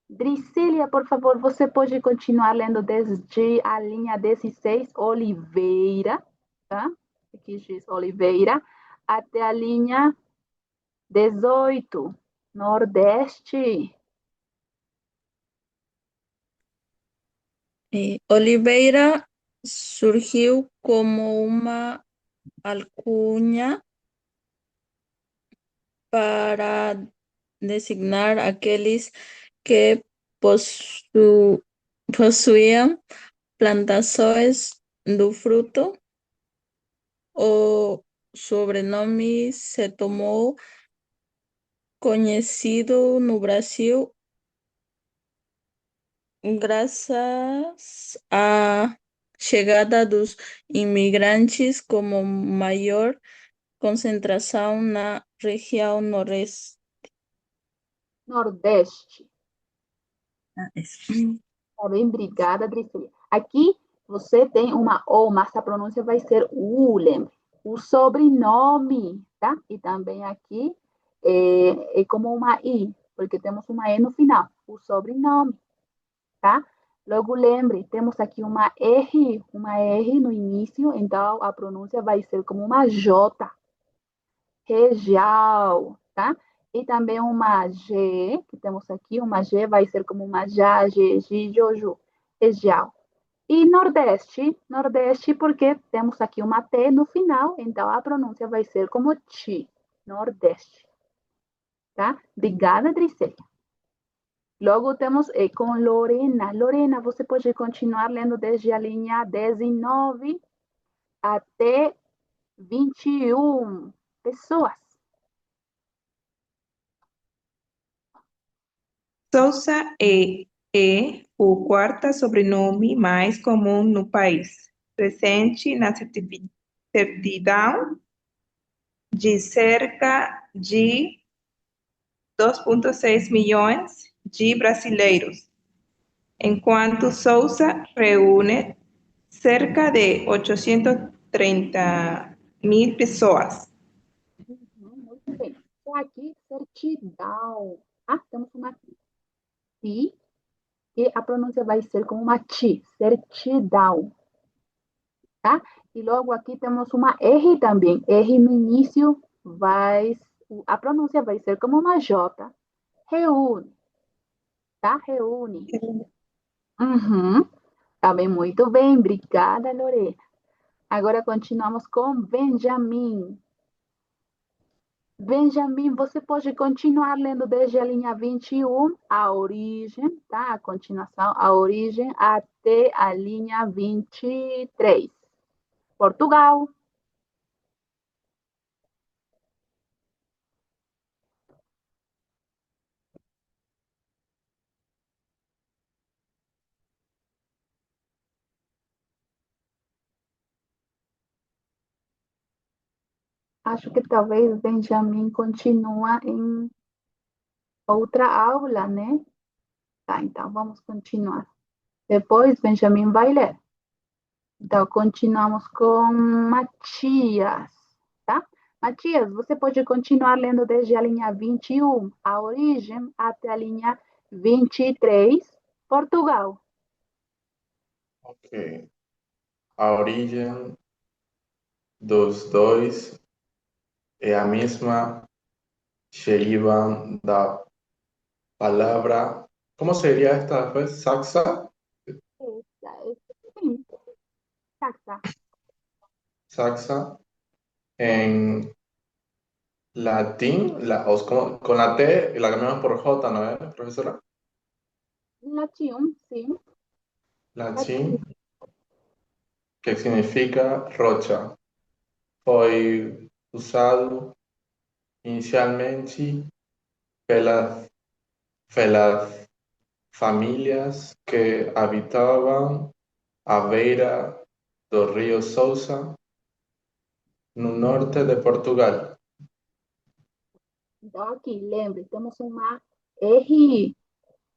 Speaker 1: Drissélia, por favor, você pode continuar lendo desde a linha 16, Oliveira, tá? Aqui diz Oliveira, até a linha 18, Nordeste.
Speaker 6: Oliveira surgiu como uma alcunha para designar aqueles que possuíam plantações do fruto. O sobrenome se tornou conhecido no Brasil graças à chegada dos imigrantes como maior concentração na região Nordeste.
Speaker 1: Tá bem, obrigada, Drissélia. Aqui você tem uma O, mas a pronúncia vai ser U, lembre. O sobrenome, tá? E também aqui é como uma I, porque temos uma E no final. O sobrenome, tá? Logo lembre, temos aqui uma R no início, então a pronúncia vai ser como uma J. Região, tá? E também uma G, que temos aqui, uma G vai ser como uma já, G, Joju, região. E Nordeste porque temos aqui uma T no final, então a pronúncia vai ser como Ti, Nordeste. Tá? Obrigada, Drissélia. Logo temos com Lorena. Lorena, você pode continuar lendo desde a linha 19 até 21 pessoas.
Speaker 14: Souza é o quarto sobrenome mais comum no país, presente na certidão de cerca de 2,6 milhões de brasileiros, enquanto Souza reúne cerca de 830 mil pessoas.
Speaker 1: Muito aqui certidão. Ah, temos uma ti e a pronúncia vai ser como uma ti, certidão. Tá? E logo aqui temos uma R também. R no início a pronúncia vai ser como uma J. Reúne, tá? Reúne. Uhum. Tá bem, muito bem. Obrigada, Lorena. Agora continuamos com Benjamin. Benjamin, você pode continuar lendo desde a linha 21, a origem, tá? A continuação, a origem, até a linha 23. Portugal. Acho que talvez Benjamin continua em outra aula, né? Tá, então vamos continuar. Depois, Benjamin vai ler. Então, continuamos com Matias, tá? Matias, você pode continuar lendo desde a linha 21, a origem, até a linha 23, Portugal.
Speaker 8: Ok. A origem dos dois é a mesma deriva da palavra. Como seria esta vez? Saxa?
Speaker 1: Sim, taxa.
Speaker 8: Saxa. En latín, con la T y la cambiamos por J, ¿no es, profesora?
Speaker 1: Latim, sim.
Speaker 8: Latín, que significa rocha. Foi usado inicialmente pelas famílias que habitavam à beira do rio Sousa, no norte de Portugal.
Speaker 1: Então, aqui, lembre, temos uma R,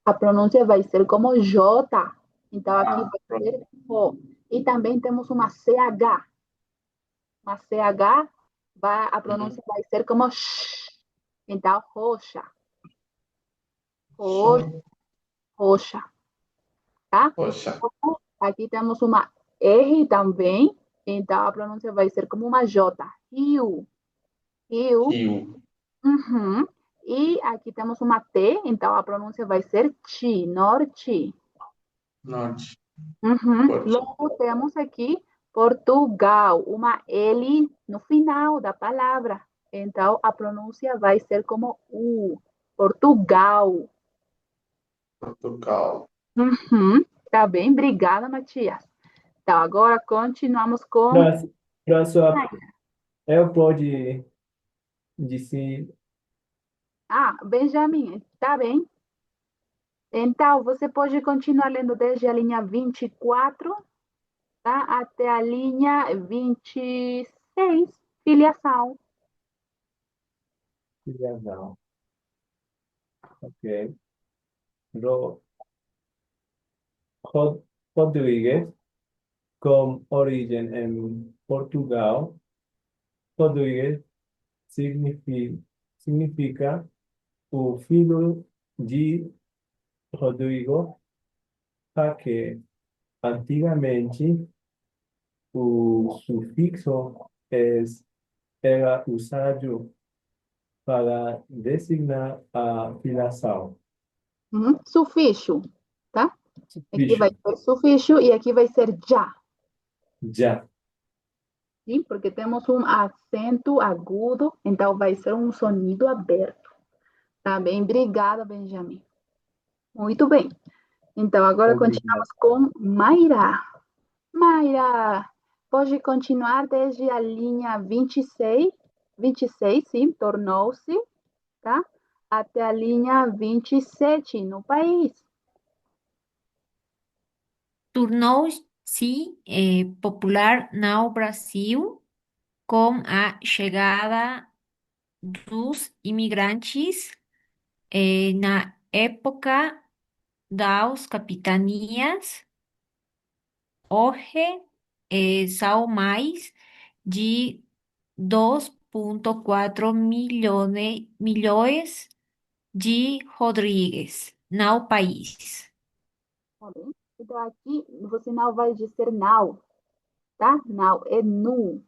Speaker 1: a pronúncia vai ser como J. Então, aqui vai ser O. E também temos uma CH. Uma CH, a pronúncia vai ser como Sh. Então, roxa. Roxa. Tá?
Speaker 8: Rocha.
Speaker 1: Aqui temos uma R também. Então, a pronúncia vai ser como uma J. Rio. Rio.
Speaker 8: Rio.
Speaker 1: Uhum. E aqui temos uma T, então a pronúncia vai ser Ti, norte.
Speaker 8: Norte.
Speaker 1: Uhum. Logo temos aqui Portugal, uma L no final da palavra. Então a pronúncia vai ser como U, Portugal.
Speaker 8: Portugal.
Speaker 1: Uhum. Tá bem? Obrigada, Matias. Então agora continuamos com.
Speaker 5: Professor, eu pode dizer.
Speaker 1: Ah, Benjamin, tá bem? Então, você pode continuar lendo desde a linha 24, tá? Até a linha 26, filiação.
Speaker 5: Filiação. Ok. Ro, Rodrigues, com origem em Portugal. Rodrigues significa o filho de Rodrigo, já que antigamente o sufixo era usado para designar a filiação.
Speaker 1: Sufixo, tá? Aqui vai ser sufixo e aqui vai ser já.
Speaker 5: Já.
Speaker 1: Sim, porque temos um acento agudo, então vai ser um sonido aberto. Tá bem? Obrigada, Benjamin. Muito bem. Então, agora continuamos com Mayra. Mayra, pode continuar desde a linha 26, sim, tornou-se, tá? Até a linha 27 no país.
Speaker 9: Tornou-se popular no Brasil com a chegada dos imigrantes na época das capitanias. Hoje são mais de 2 milhões de Rodrigues, não países.
Speaker 1: Tá bem? Então, aqui você não vai dizer now, tá? Now é nu.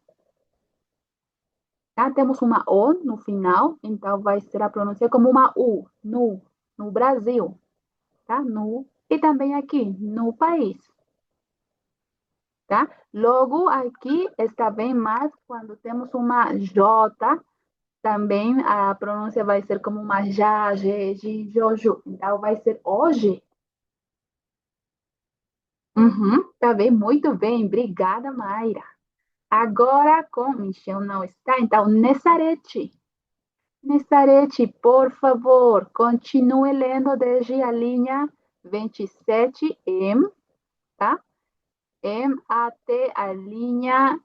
Speaker 1: Tá? Temos uma O no final, então vai ser a pronúncia como uma U, nu, no Brasil, tá? Nu. E também aqui, no país, tá? Logo, aqui está bem mais quando temos uma J, também a pronúncia vai ser como uma já, je, ji, jojo. Então, vai ser hoje. Uhum, tá bem? Muito bem. Obrigada, Mayra. Agora, com Michel não está, então, Nessarete. Nessarete, por favor, continue lendo desde a linha 27 M, tá? M até a linha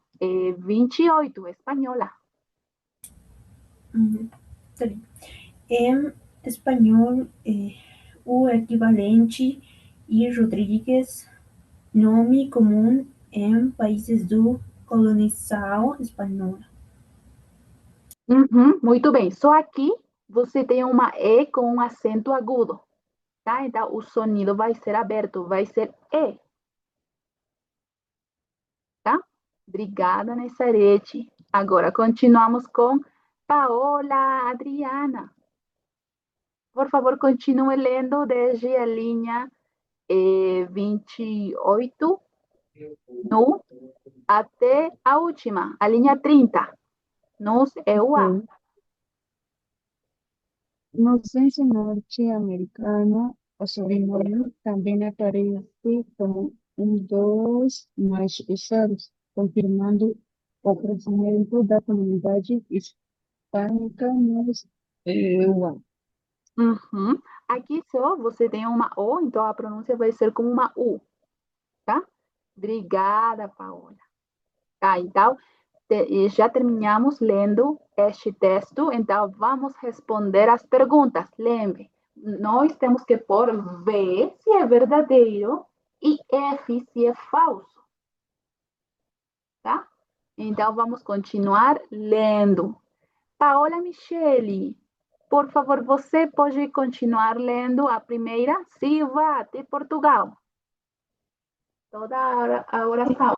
Speaker 1: 28, espanhola.
Speaker 15: Tá bem. Em espanhol, o equivalente e Rodrigues, nome comum em países do colonização espanhola.
Speaker 1: Uhum, muito bem. Só aqui você tem uma E com um acento agudo, tá? Então, o sonido vai ser aberto, vai ser E, tá? Obrigada, Nessarete. Agora, continuamos com Paola Adriana. Por favor, continue lendo desde a linha 28 no, até a última, a linha 30. Nos é o A.
Speaker 11: No censo norte-americano, o sobrenome também aparece como dos mais usados, confirmando o crescimento da comunidade hispânica nos EU.
Speaker 1: Uhum. Aqui só você tem uma O, então a pronúncia vai ser como uma U, tá? Obrigada, Paola. Tá, então, já terminamos lendo este texto, então vamos responder as perguntas. Lembre, nós temos que pôr V se é verdadeiro e F se é falso, tá? Então, vamos continuar lendo. Paola Michele, por favor, você pode continuar lendo a primeira? Silva, de Portugal. Toda a oração.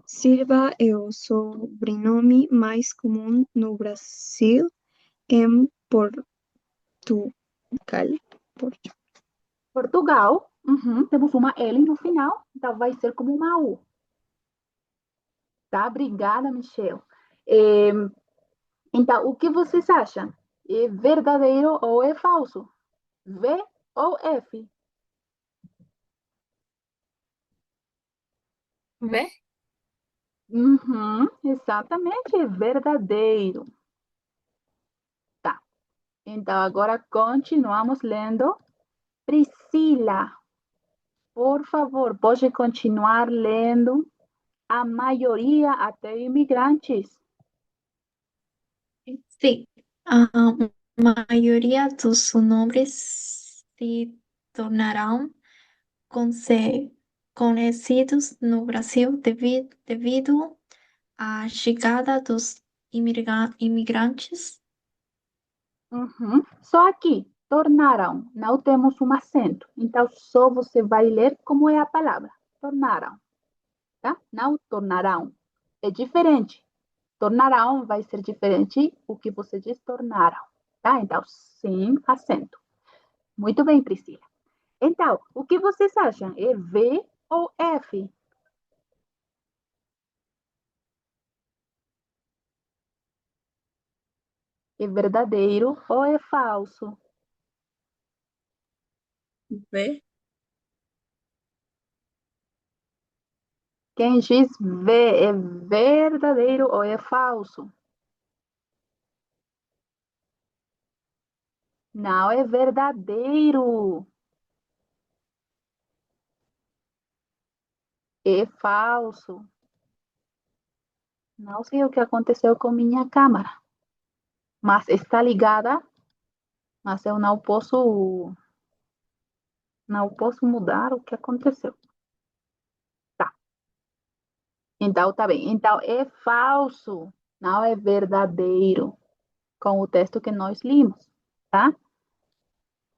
Speaker 11: Silva é o sobrenome mais comum no Brasil, em Portugal.
Speaker 1: Portugal, uhum, temos uma L no final, então vai ser como uma U. Tá? Obrigada, Michelle. Então, o que vocês acham? É verdadeiro ou é falso? V ou F?
Speaker 7: V?
Speaker 1: Uhum, exatamente, é verdadeiro. Tá. Então, agora continuamos lendo. Priscila, por favor, pode continuar lendo. A maioria até imigrantes.
Speaker 4: Sí, a maioria dos sonombres se tornaram conhecidos no Brasil devido à chegada dos imigrantes.
Speaker 1: Uhum. Só aqui, tornaram, não temos um acento. Então, só você vai ler como é a palavra. Tornaram, tá? Não tornarão. É diferente. Tornarão vai ser diferente o que você diz tornaram, tá? Então, sem acento. Muito bem, Priscila. Então, o que vocês acham? É V ou F? É verdadeiro ou é falso?
Speaker 6: V.
Speaker 1: Quem diz V é verdadeiro ou é falso? Não é verdadeiro. É falso. Não sei o que aconteceu com minha câmera, mas está ligada, mas eu não posso mudar o que aconteceu. Tá. Então tá bem. Então é falso. Não é verdadeiro, com o texto que nós limos, tá?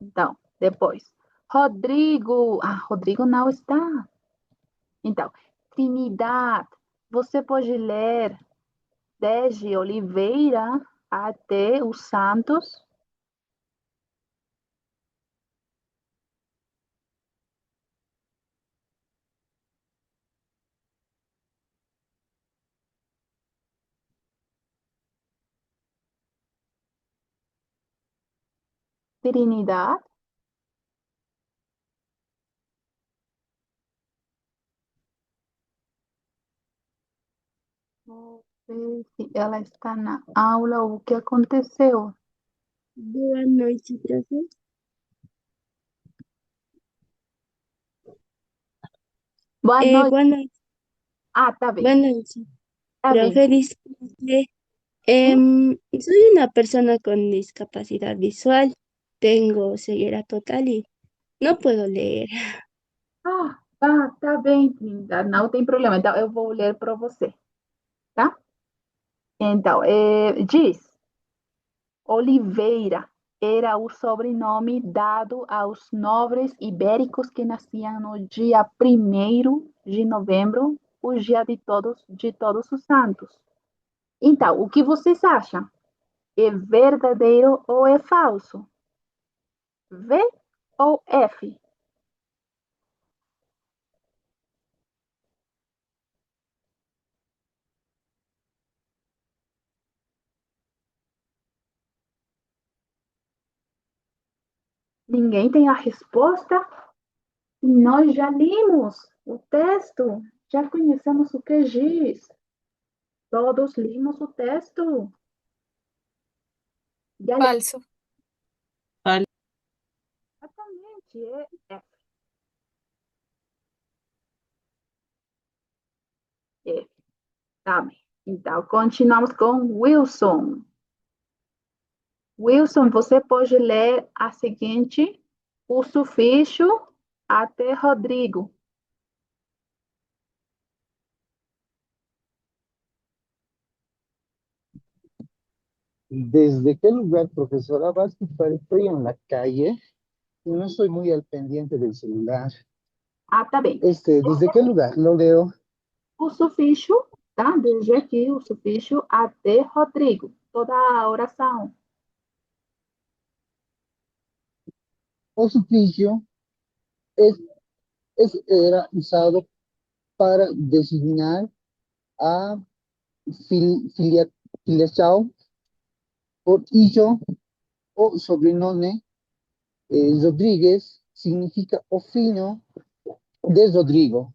Speaker 1: Então, depois. Rodrigo. Ah, Rodrigo não está. Então, Trinidad. Você pode ler desde Oliveira até os Santos? Trinidad. Não sei se ela está na aula ou o que aconteceu.
Speaker 16: Boa noite, professor.
Speaker 1: Boa noite.
Speaker 16: Boa noite.
Speaker 1: Ah, tá
Speaker 16: Boa
Speaker 1: bem.
Speaker 16: noite.
Speaker 1: Tá bem.
Speaker 16: Profe, disculpe. Soy una persona con discapacidad visual. Tengo ceguera total y no puedo leer.
Speaker 1: Ah, tá bem, Trindade, não tem problema. Então, eu vou ler para você, tá? Então, diz, Oliveira era o sobrenome dado aos nobres ibéricos que nasciam no dia 1º de novembro, o dia de todos os santos. Então, o que vocês acham? É verdadeiro ou é falso? V ou F? Ninguém tem a resposta? Nós já limos o texto, já conhecemos o que diz. Todos limos o texto. Já
Speaker 7: Falso.
Speaker 1: exatamente é F. F. Tá bem. Então, continuamos com Wilson. Wilson, você pode ler a seguinte, o sufixo até Rodrigo.
Speaker 17: ¿Desde qué lugar, profesora? Va a escuchar, estoy en la calle y no estoy muy al pendiente del celular.
Speaker 1: Ah, tá bem.
Speaker 17: ¿Desde qué lugar? Lo leo.
Speaker 1: O sufixo, tá? Desde aqui, o sufixo até Rodrigo. Toda a oração.
Speaker 17: O sufijo era usado para designar a filiação por hijo o sobrenome. Rodríguez significa o filho de Rodrigo.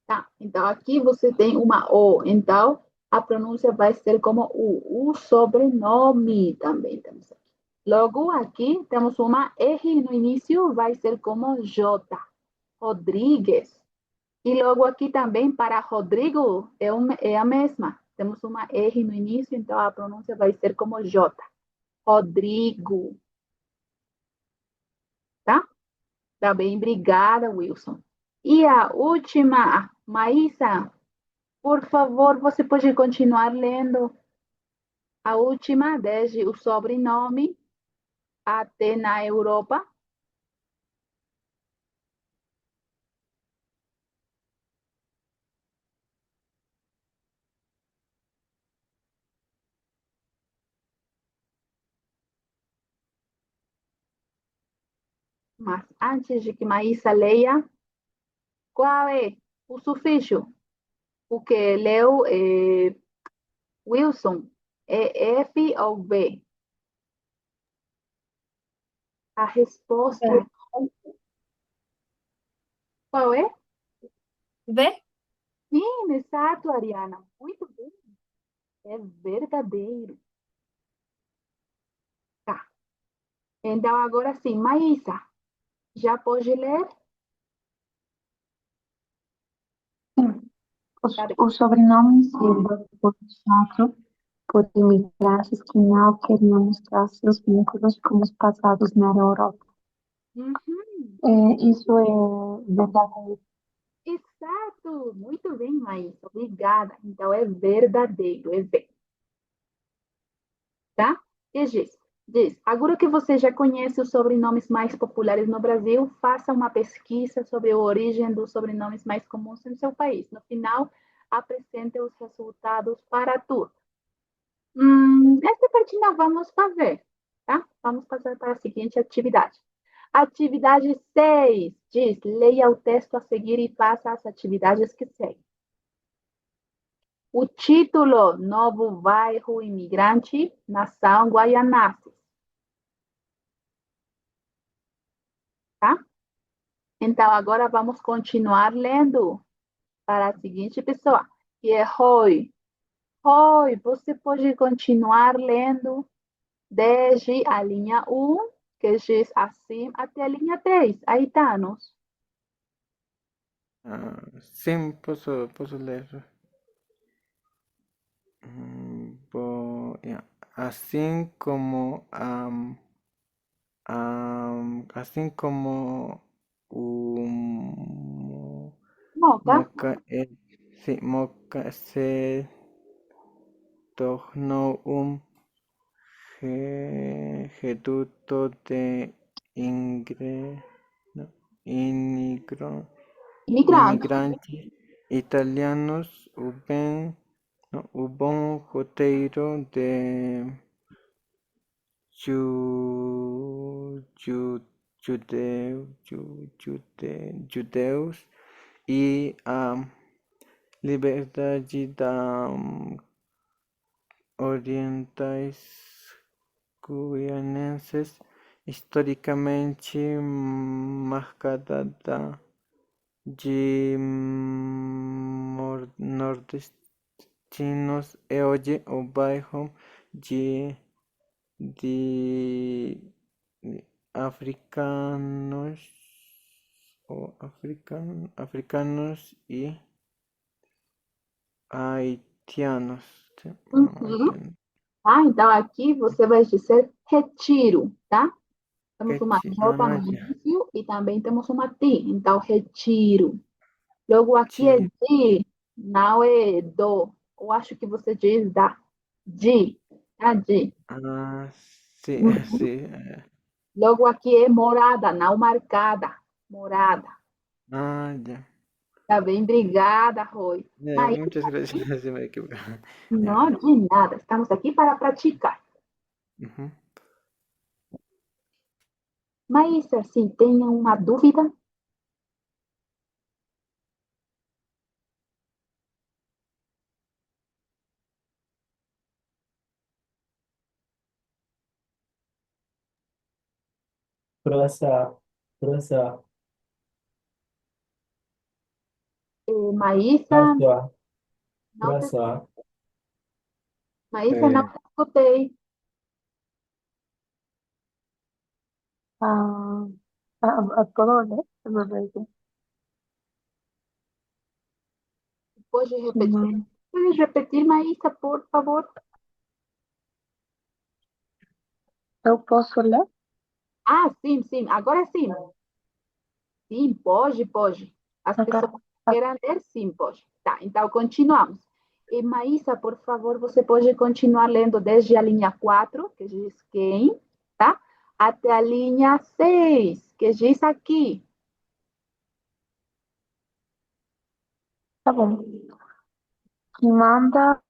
Speaker 1: Tá, então aqui você tem uma O, então a pronúncia vai ser como o sobrenome também temos aqui. Logo aqui temos uma R no início, vai ser como J, Rodrigues. E logo aqui também para Rodrigo é a mesma. Temos uma R no início, então a pronúncia vai ser como J, Rodrigo. Tá? Tá bem, obrigada, Wilson. E a última, Maísa, por favor, você pode continuar lendo a última, desde o sobrenome até na Europa. Mas antes de que Maísa leia, qual é o sufixo? O que leu Wilson, é F ou V? A resposta. Qual é?
Speaker 7: V?
Speaker 1: Sim, exato, Ariana. Muito bem. É verdadeiro. Tá. Então, agora sim, Maísa, já pode ler?
Speaker 11: O sobrenome Silva foi usado por imigrantes que não queriam mostrar seus vínculos com os passados na Europa.
Speaker 1: Uhum.
Speaker 11: Isso é verdadeiro.
Speaker 1: Exato! Muito bem, Maísa. Obrigada. Então, é verdadeiro, é V. Tá? E diz, agora que você já conhece os sobrenomes mais populares no Brasil, faça uma pesquisa sobre a origem dos sobrenomes mais comuns em seu país. No final, apresente os resultados para a turma. Esta parte não vamos fazer, tá? Vamos passar para a seguinte atividade. Atividade 6 diz, leia o texto a seguir e faça as atividades que seguem. O título, Novo Bairro Imigrante, Nação Guaianazes. Tá? Então, agora vamos continuar lendo para a seguinte pessoa, que é Roy. Roy, você pode continuar lendo desde a linha 1, que diz assim, até a linha 3. Aí, Thanos.
Speaker 3: Sim, posso ler. Assim como assim como
Speaker 1: Moca.
Speaker 3: Moca se tornó un reducto de inmigrantes italianos, hubo un roteiro de judeus e a liberdade da orientais guianenses, historicamente marcada de nordestinos, e hoje o bairro de africanos e haitianos.
Speaker 1: Então aqui você vai dizer retiro, tá? Temos uma J no início e também temos uma T. Então, retiro. Logo aqui é de, não é do. Eu acho que você diz da. De. Tá? De.
Speaker 3: Sim, sim.
Speaker 1: Logo aqui é morada, não marcada. Morada.
Speaker 3: Já.
Speaker 1: Tá bem, obrigada, Roy.
Speaker 3: Muchas gracias, se me equivoqué.
Speaker 1: Não, de nada. Estamos aqui para praticar. Maísa, se tem uma dúvida?
Speaker 5: Professor,
Speaker 1: Maísa,
Speaker 5: professor,
Speaker 1: Maísa, não escutei.
Speaker 11: ¿Puedo leer? Perfecto.
Speaker 1: Pode repetir? Pode repetir, Maísa, por favor?
Speaker 11: Eu posso ler?
Speaker 1: Sim, sim. Agora sim. Sim, pode. As pessoas que queiram ler, sim, pode. Tá, então continuamos. E Maísa, por favor, você pode continuar lendo desde a linha 4, que diz quem, tá? Até a linha 6, que diz aqui.
Speaker 11: Tá bom. Quem manda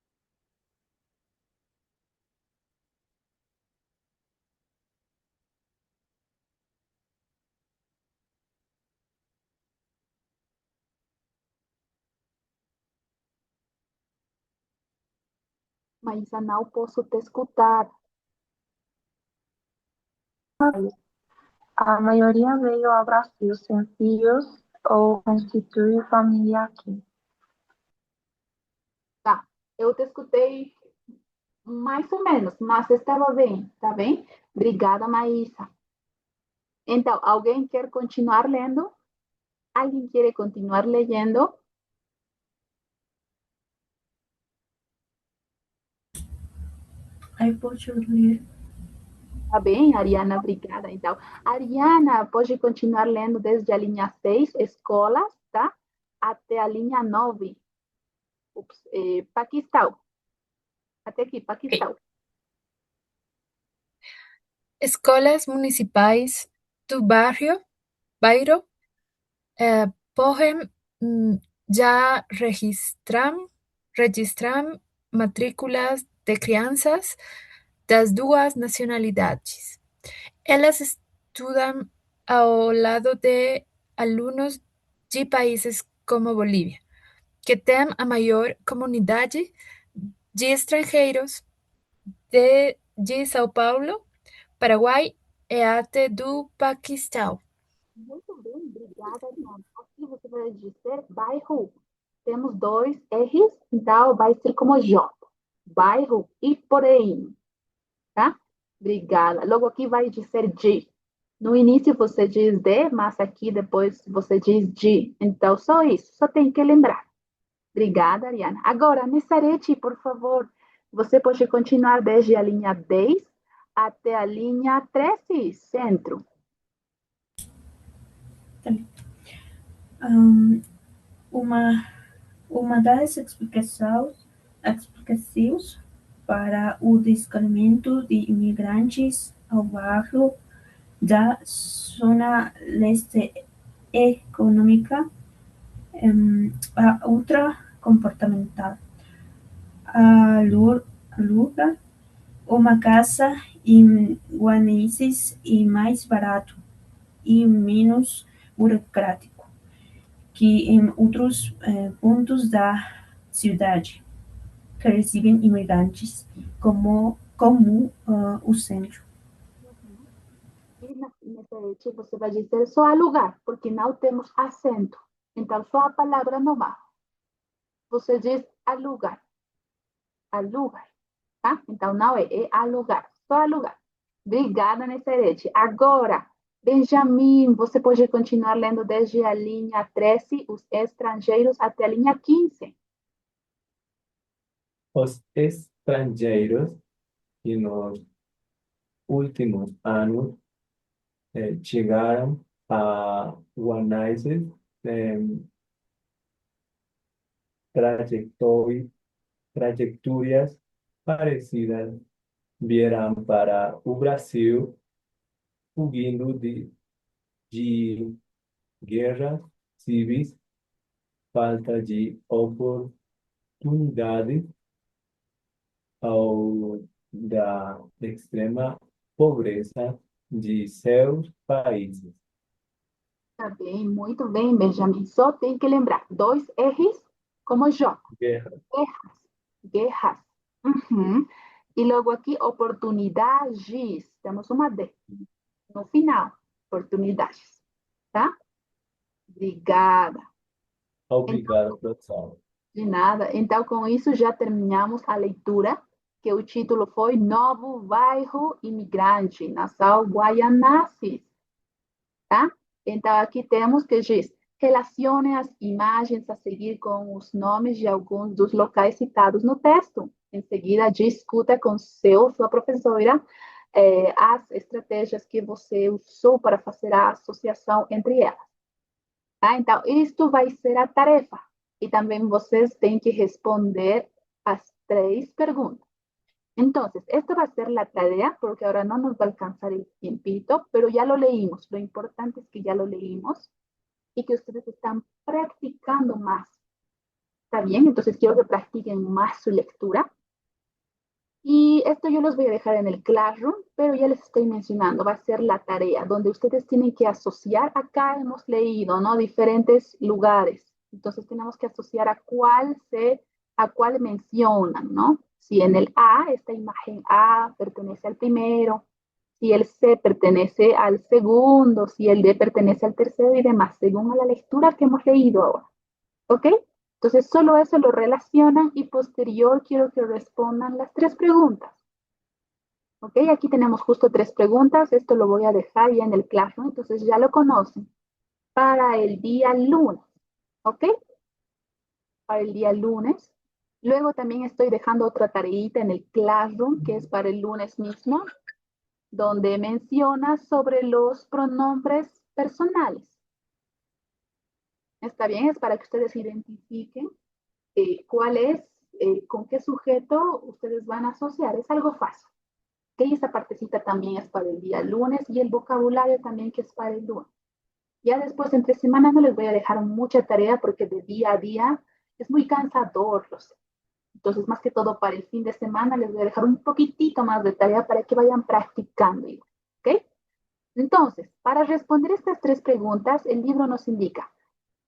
Speaker 1: Maísa, não posso te escutar.
Speaker 11: a maioria veio ao Brasil sem filhos ou constitui família aqui.
Speaker 1: Tá, eu te escutei mais ou menos, mas estava bem, tá bem? Obrigada, Maísa. Então, alguém quer continuar lendo? Alguém quer continuar lendo?
Speaker 15: Aí pode ler.
Speaker 1: Tá bem, Ariana, obrigada. Então, Ariana, pode continuar lendo desde a linha 6, escolas, tá? até a linha 9. Paquistão. Até aqui, Paquistão.
Speaker 7: Escolas municipais do bairro podem já registrar matrículas de crianças das duas nacionalidades. Elas estudam ao lado de alunos de países como Bolívia, que tem a maior comunidade de estrangeiros de São Paulo, Paraguai e até do Paquistão.
Speaker 1: Muito bem, obrigada, Diana. Aqui você vai dizer bairro. Temos dois R's, então vai ser como J. Bairro Iporém, tá? Obrigada. Logo aqui vai dizer G. No início você diz D, mas aqui depois você diz G. Então, só isso, só tem que lembrar. Obrigada, Ariana. Agora, Nessarete, por favor, você pode continuar desde a linha 10 até a linha 13, centro.
Speaker 15: Uma das explicações para o deslocamento de imigrantes ao bairro da Zona Leste Econômica, a outra comportamental. Aluga uma casa em Guanenses e mais barato e menos burocrático que em outros pontos da cidade que recebem imigrantes, como o centro.
Speaker 1: E nesse você vai dizer só alugar, porque não temos acento. Então, só a palavra no bairro. Você diz alugar. Alugar, tá? Então, não é alugar, só alugar. Obrigada, Nesserete. Agora, Benjamin, você pode continuar lendo desde a linha 13, os estrangeiros, até a linha 15.
Speaker 18: Os estrangeiros que nos últimos anos chegaram a Guanenses trajectórias parecidas vieram para o Brasil fugindo de guerras civis, falta de oportunidade ou da extrema pobreza de seus países.
Speaker 1: Tá bem, muito bem, Benjamin. Só tem que lembrar, dois R's como J.
Speaker 18: Guerras.
Speaker 1: Guerras. Uhum. E logo aqui, oportunidades. Temos uma D. No final, oportunidades. Tá? Obrigada.
Speaker 18: Obrigado, professor.
Speaker 1: De nada. Então, com isso, já terminamos a leitura, que o título foi Novo Bairro Imigrante, Nassau, Guaianazes. Tá? Então, aqui temos que diz, relacione as imagens a seguir com os nomes de alguns dos locais citados no texto. Em seguida, discuta com sua professora as estratégias que você usou para fazer a associação entre elas. Tá? Então, isto vai ser a tarefa. E também vocês têm que responder as 3 perguntas. Entonces, esta va a ser la tarea porque ahora no nos va a alcanzar el tiempito, pero ya lo leímos. Lo importante es que ya lo leímos y que ustedes están practicando más. ¿Está bien? Entonces, quiero que practiquen más su lectura. Y esto yo los voy a dejar en el Classroom, pero ya les estoy mencionando, va a ser la tarea, donde ustedes tienen que asociar. Acá hemos leído, ¿no? Diferentes lugares. Entonces, tenemos que asociar a cuál mencionan, ¿no? Si en el A, esta imagen A pertenece al primero, si el C pertenece al segundo, si el D pertenece al tercero y demás, según a la lectura que hemos leído ahora. ¿Ok? Entonces, solo eso lo relacionan y posterior quiero que respondan las 3 preguntas. ¿Ok? Aquí tenemos justo 3 preguntas. Esto lo voy a dejar ya en el Classroom, entonces ya lo conocen. Para el día lunes. ¿Ok? Para el día lunes. Luego también estoy dejando otra tareita en el Classroom, que es para el lunes mismo, donde menciona sobre los pronombres personales. Está bien, es para que ustedes identifiquen cuál es, con qué sujeto ustedes van a asociar. Es algo fácil. ¿Ok? Esta partecita también es para el día lunes y el vocabulario también que es para el lunes. Ya después, entre semana, no les voy a dejar mucha tarea porque de día a día es muy cansador, lo sé. Entonces, más que todo para el fin de semana, les voy a dejar un poquitito más de tarea para que vayan practicando. ¿Ok? Entonces, para responder estas tres preguntas, el libro nos indica,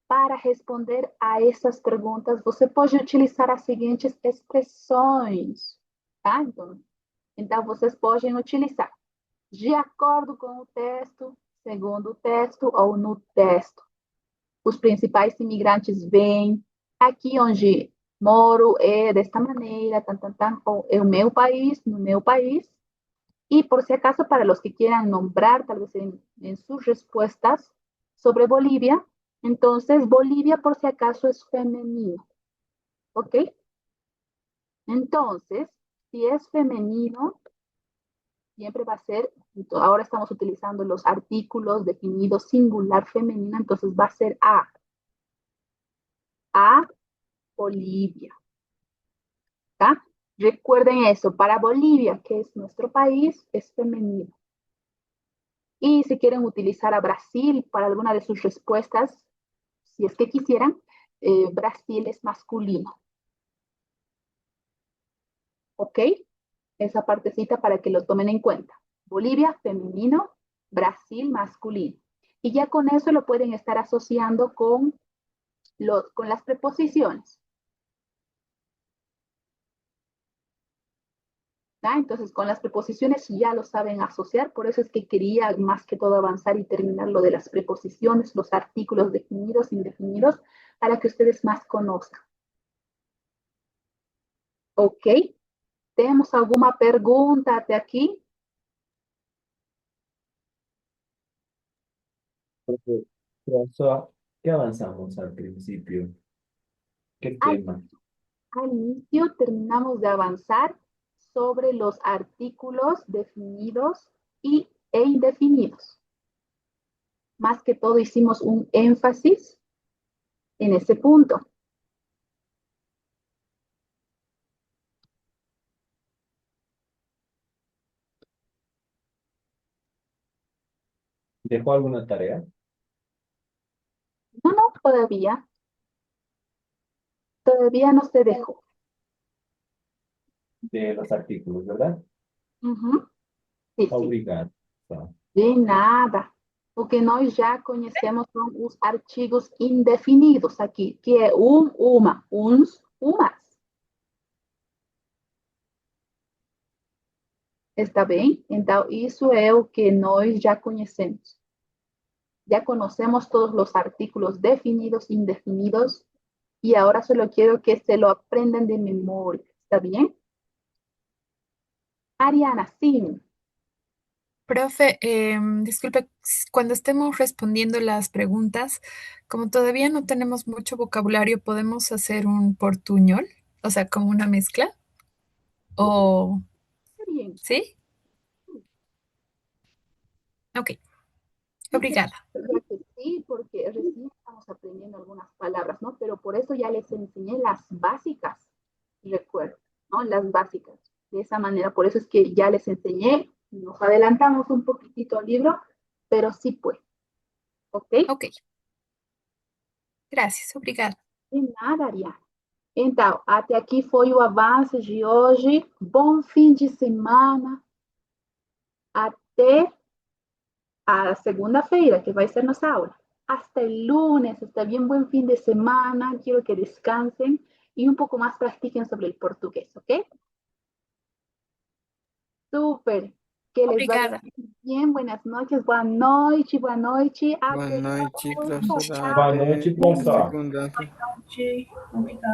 Speaker 1: para responder a essas perguntas, você pode utilizar as seguintes expressões, tá? Então vocês podem utilizar de acordo com o texto, segundo o texto ou no texto. Os principais imigrantes vêm, aqui onde moro é desta maneira, ou é o meu país, no meu país. Y por si acaso, para los que quieran nombrar, tal vez en sus respuestas sobre Bolivia, entonces Bolivia por si acaso es femenino. ¿Ok? Entonces, si es femenino, siempre va a ser, ahora estamos utilizando los artículos definidos singular femenino, entonces va a ser a Bolivia. ¿Tá? Recuerden eso, para Bolivia, que es nuestro país, es femenino. Y si quieren utilizar a Brasil para alguna de sus respuestas, si es que quisieran, Brasil es masculino. ¿Ok? Esa partecita para que lo tomen en cuenta. Bolivia, femenino, Brasil, masculino. Y ya con eso lo pueden estar asociando con las preposiciones. ¿Ah? Entonces, con las preposiciones ya lo saben asociar, por eso es que quería más que todo avanzar y terminar lo de las preposiciones, los artículos definidos, indefinidos, para que ustedes más conozcan. ¿Ok? ¿Tenemos alguna pregunta até aquí?
Speaker 18: Profesor, ¿qué avanzamos al principio? ¿Qué tema?
Speaker 1: Al inicio terminamos de avanzar sobre los artículos definidos e indefinidos. Más que todo hicimos un énfasis en ese punto.
Speaker 18: ¿Dejó alguna tarea?
Speaker 1: No, todavía. Todavía no se dejó.
Speaker 18: De los artículos, ¿verdad?
Speaker 1: Sí,
Speaker 18: Obrigado.
Speaker 1: De nada. O que nós já conhecemos são os artigos indefinidos aqui, que é uma, uns, umas. Está bem? Então, isso é o que nós já conhecemos. Ya conocemos todos los artículos definidos, indefinidos, y ahora solo quiero que se lo aprendan de memoria. ¿Está bien? Ariana, sí.
Speaker 7: Profe, disculpe, cuando estemos respondiendo las preguntas, como todavía no tenemos mucho vocabulario, ¿podemos hacer un portuñol? O sea, como una mezcla. ¿O
Speaker 1: Bien.
Speaker 7: sí? Ok. Obrigada.
Speaker 1: Sí, porque recién estamos aprendiendo algunas palabras, ¿no? Pero por eso ya les enseñé las básicas, recuerdo, ¿no? Las básicas. De esa manera, por eso es que ya les enseñé, nos adelantamos un poquitito al libro, pero sí pues. ¿Ok?
Speaker 7: Ok. Gracias, obrigada.
Speaker 1: De nada, Ariana. Então, até aqui foi o avanço de hoje. Bom fim de semana. Até a segunda-feira, que vai ser nossa aula. Hasta el lunes, está bien buen fin de semana. Quiero que descansen y un poco más practiquen sobre el portugués, ¿ok? Súper. Que les vaya bien. Buenas noches. Boa noite, boa noite.
Speaker 3: Boa noite, professora.
Speaker 18: Boa noite, professor.
Speaker 3: Segunda.
Speaker 15: Obrigada.